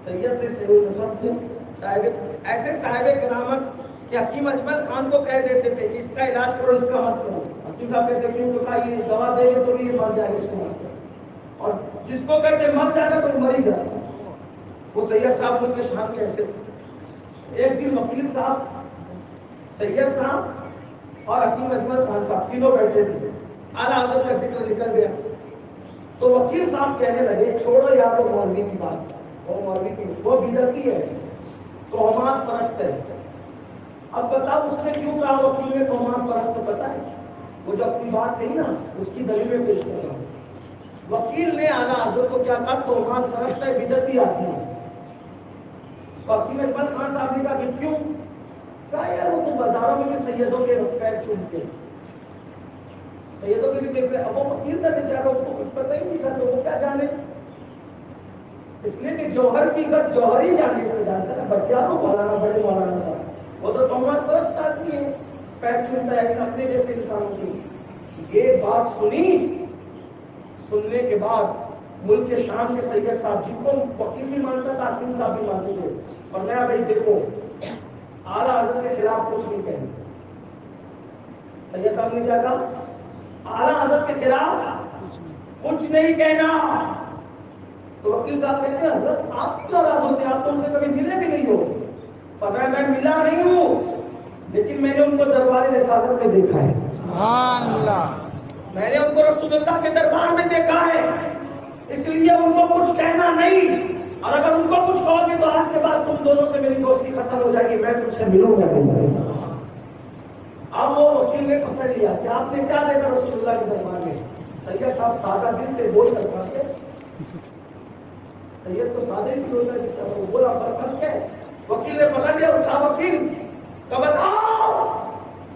سید نے سید نسب تھے، صاحب ایسے صاحب کرامت کہ حکیم اجمل خان کو کہہ دیتے تھے کہ اس کا علاج کرو، اس کا مت کرو۔ حکیم صاحب کہتے ہیں کیوں؟ کہا یہ دوا دے گے تو یہ مر جائے گا، اس کو مت کرو، اور جس کو کہتے مر جائے گا تو مر ہی جائے گا۔ وہ سید صاحب ان کے شان کے ایسے تھے۔ ایک دن وکیل صاحب، سید صاحب اور حکیم اجمل خان صاحب تینوں بیٹھے تھے، اعلیٰ حضرت کا ذکر نکل گیا تو وکیل صاحب کہنے لگے چھوڑو یا تو مولوی کی بات، وہ مولوی کی وہ بدعتی ہے، توہمات پرست ہے۔ اب بتاؤ اس نے کیوں کہا وکیل میں توہمات پرست؟ پتہ ہے وہ جب کوئی بات کہی نا اس کی دلیلیں پیش کر رہا ہوں۔ وکیل نے اعلیٰ حضرت کو کیا کہا؟ توہمات پرست ہے، بدعتی آدمی ہے۔ حکیم اجمل خان صاحب نے کہا کہ کیوں؟ کہا یار وہ تو بازاروں میں بھی سیدوں کے پیر چومتے ہیں، سیدوں کے بھی پیر، اب وہ وکیل تھا بیچارہ، اس کو کچھ پتہ ہی نہیں تھا تو وہ کیا جانے، اس لیے کہ جوہر کی بات جوہر ہی جانے کو جانتا ہے، بچاروں مولانا بڑے مولانا صاحب، وہ تو توہمات پرست آدمی ہے، پیر چومتا ہے اپنے جیسے انسانوں کی۔ یہ بات سنی، سننے کے بعد ملک کے شام کے سید صاحب جن کو وکیل بھی مانتا تھا، حکیم صاحب بھی مانتے تھے، فرمایا بھائی دیکھو اعلیٰ حضرت کے خلاف کچھ نہیں کہنا. سید صاحب نے کیا کہا؟ اعلیٰ حضرت کے خلاف کچھ نہیں کہنا. تو وکیل صاحب کہتے ہیں حضرت آپ کیوں ناراض ہوتے ہیں، آپ تو ان سے کبھی ملے بھی نہیں ہو. فرمایا میں ملا نہیں ہوں، لیکن میں نے ان کو دربار رسالت میں دیکھا ہے. سبحان اللہ. میں نے ان کو رسول اللہ کے دربار میں دیکھا ہے، اس لیے ان کو کچھ کہنا نہیں. اور اگر ان کو کچھ کہو گے تو آج کے بعد تم دونوں سے میری دوستی ختم ہو جائے گی، میں تم سے ملوں گا نہیں. اب وہ وکیل نے پکڑ لیا کہ آپ نے کیا دیکھا رسول اللہ کے دربار میں. سید صاحب سادہ دل سے بول کر پڑھتے، سید تو سادے ہی ہوتا ہے، وہ بولا پر کے وکیل نے پکڑ لیا. اٹھا وکیل کہ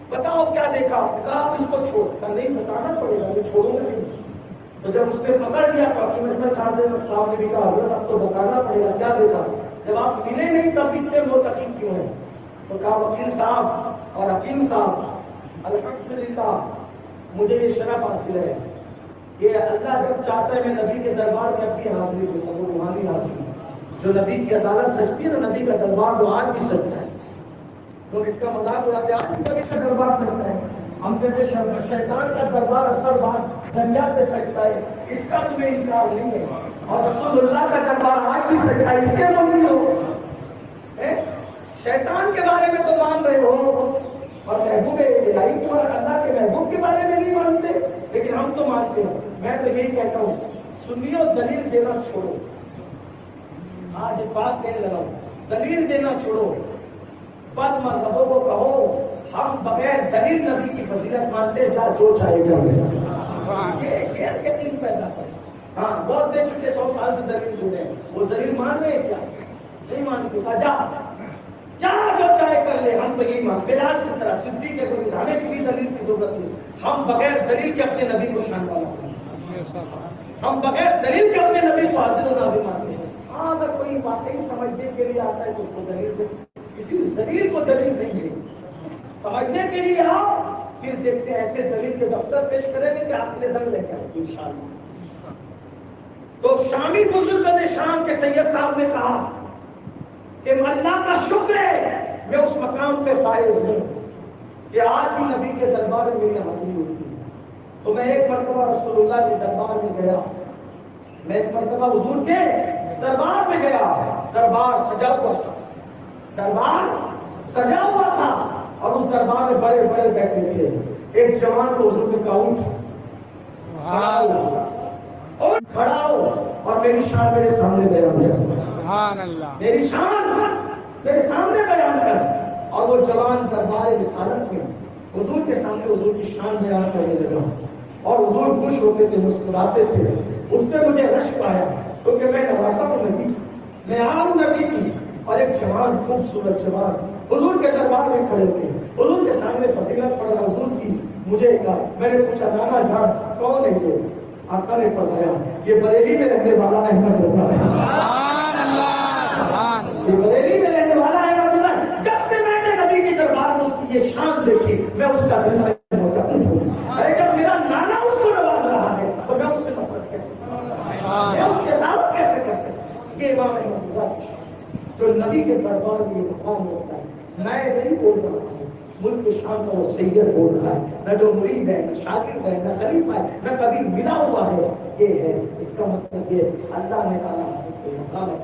بتاؤ کیا دیکھا. کہا آپ اس کو چھوڑ. کہا نہیں بتانا پڑے گا، میں چھوڑوں گا نہیں. تو جب اس نے پکڑ لیا تو صاحب نے بھی کہا حضرت اب تو بتانا پڑے گا کیا دیکھا. جب آپ ملے نہیں تب اتنے متقین کیوں ہیں؟ تو کہا وکیل صاحب اور حکیم صاحب الحمدللہ مجھے یہ شرف حاصل ہے کہ اللہ جب چاہتا ہے میں نبی کے دربار میں اپنی حاضری دیتا ہوں، وہ روحانی حاضری. جو نبی کی عدالت سجتی ہے نا، نبی کا دربار وہ آج بھی سجتا ہے. تو اس کا مذاق اڑاتے ہیں آج بھی نبی کا دربار سجتا ہے. ہم کہتے شیطان کا دربار اثر بات دریا پہ سجتا ہے، اس کا تمہیں انکار نہیں ہے. اور رسول اللہ کا دربار آج بھی سجتا ہے، اس کے مانتے ہو. شیطان کے بارے میں تو مان رہے ہو اور محبوب الہی کے بارے اللہ کے محبوب کے بارے میں نہیں مانتے، لیکن ہم تو مانتے ہیں. میں تو یہی کہتا ہوں سنیو دلیل دینا چھوڑو. آج ایک بات کہنے لگا ہوں، دلیل دینا چھوڑو. بد مذہبوں کو کہو ہم بغیر دلیل نبی کی فضیلت مانتے، جا جو چاہے گا. یہ دل پیدا کرے. ہاں بہت دے چکے 100 سال سے دلیل دے رہے ہیں، وہ دلیل مان رہے کیا؟ نہیں مانتے. جا جو چاہے کر لے، ہم تو یہی مانتے. بلال کی طرح صدیق کے کوئی ہمیں کسی دلیل کی ضرورت نہیں. ہم بغیر دلیل کے اپنے نبی کو شان والا کرتے ہیں. ہم بغیر دلیل کے اپنے نبی کو حاضر و نازل مانتے ہیں. ہاں اگر کوئی واقعی سمجھنے کے لیے آتا ہے تو اس کو دلیل دے. کسی دلیل کو دلیل نہیں ہے. سمجھنے کے لیے آؤ، پھر دیکھتے ہیں ایسے دلیل کے دفتر پیش کریں گے کہ آپ نے دل لے کے آئے انشاءاللہ. تو شامی بزرگ شام کے سید صاحب نے کہا کہ اللہ کا شکر ہے میں اس مقام پہ فائز ہوں کہ آج بھی نبی کے دربار میں میری حاضری ہوتی ہے. تو میں ایک مرتبہ رسول اللہ کے دربار میں گیا، میں ایک مرتبہ حضور کے دربار میں گیا. دربار سجا ہوا تھا، دربار سجا ہوا تھا اور اس دربار میں بڑے بڑے بیٹھے تھے. ایک جوان کو حضور نے کہا اٹھ کھڑا ہو اور میری شان میرے سامنے بیان کر. سبحان اللہ. میری شان میرے سامنے بیان کر. اور وہ جوان دربار رسالت میں حضور کے سامنے حضور کی شان بیان کرنے لگا اور حضور خوش ہوتے تھے، مسکراتے تھے. اس پہ مجھے رشک آیا کیونکہ میں نواسا ہوں نبی، میں آن نبی کی. اور ایک جوان خوبصورت جوان حضور کے دربار میں کھڑے تھے، حضور کے سامنے فضیلت پڑھ رہا حضور کی. مجھے کہا، میں نے پوچھا نانا جان کون ہے یہ؟ آقا نے فرمایا یہ بریلی میں رہنے والا احمد رضا ہے. سبحان اللہ. سبحان اللہ. یہ بریلی میں رہنے والا احمد رضا ہے. جب سے میں نے نبی کے دربار میں اس کی یہ شان دیکھی میں اس کا دل سے متاثر ہوں. ارے جب میرا نانا اس کو نواز رہا ہے تو میں اس سے نفرت کیسے کروں؟ میں اس سے دعوت کیسے کر سکتا؟ یہ امام احمد رضا کی شان جو نبی کے دربار میں مقام ہوتا ہے. میں نہیں بول رہا ہوں، ملک کی شان کا وہ سید بول رہا ہے. نہ جو مرید ہے، نہ شاگرد ہے، نہ خلیفہ ہے، نہ کبھی ملا ہوا ہے. یہ ہے اس کا مطلب یہ اللہ نے تعالیٰ کو مقام ہے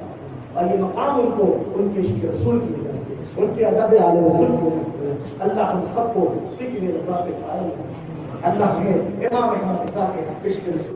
اور یہ مقام ان کو ان کے عشق رسول کی وجہ سے، ان کے ادب اعلی رسول کی وجہ سے. اللہ ہم سب کو فکر رضا کے قائل ہے. اللہ ہمیں امام احمد رضا کے عشق رسول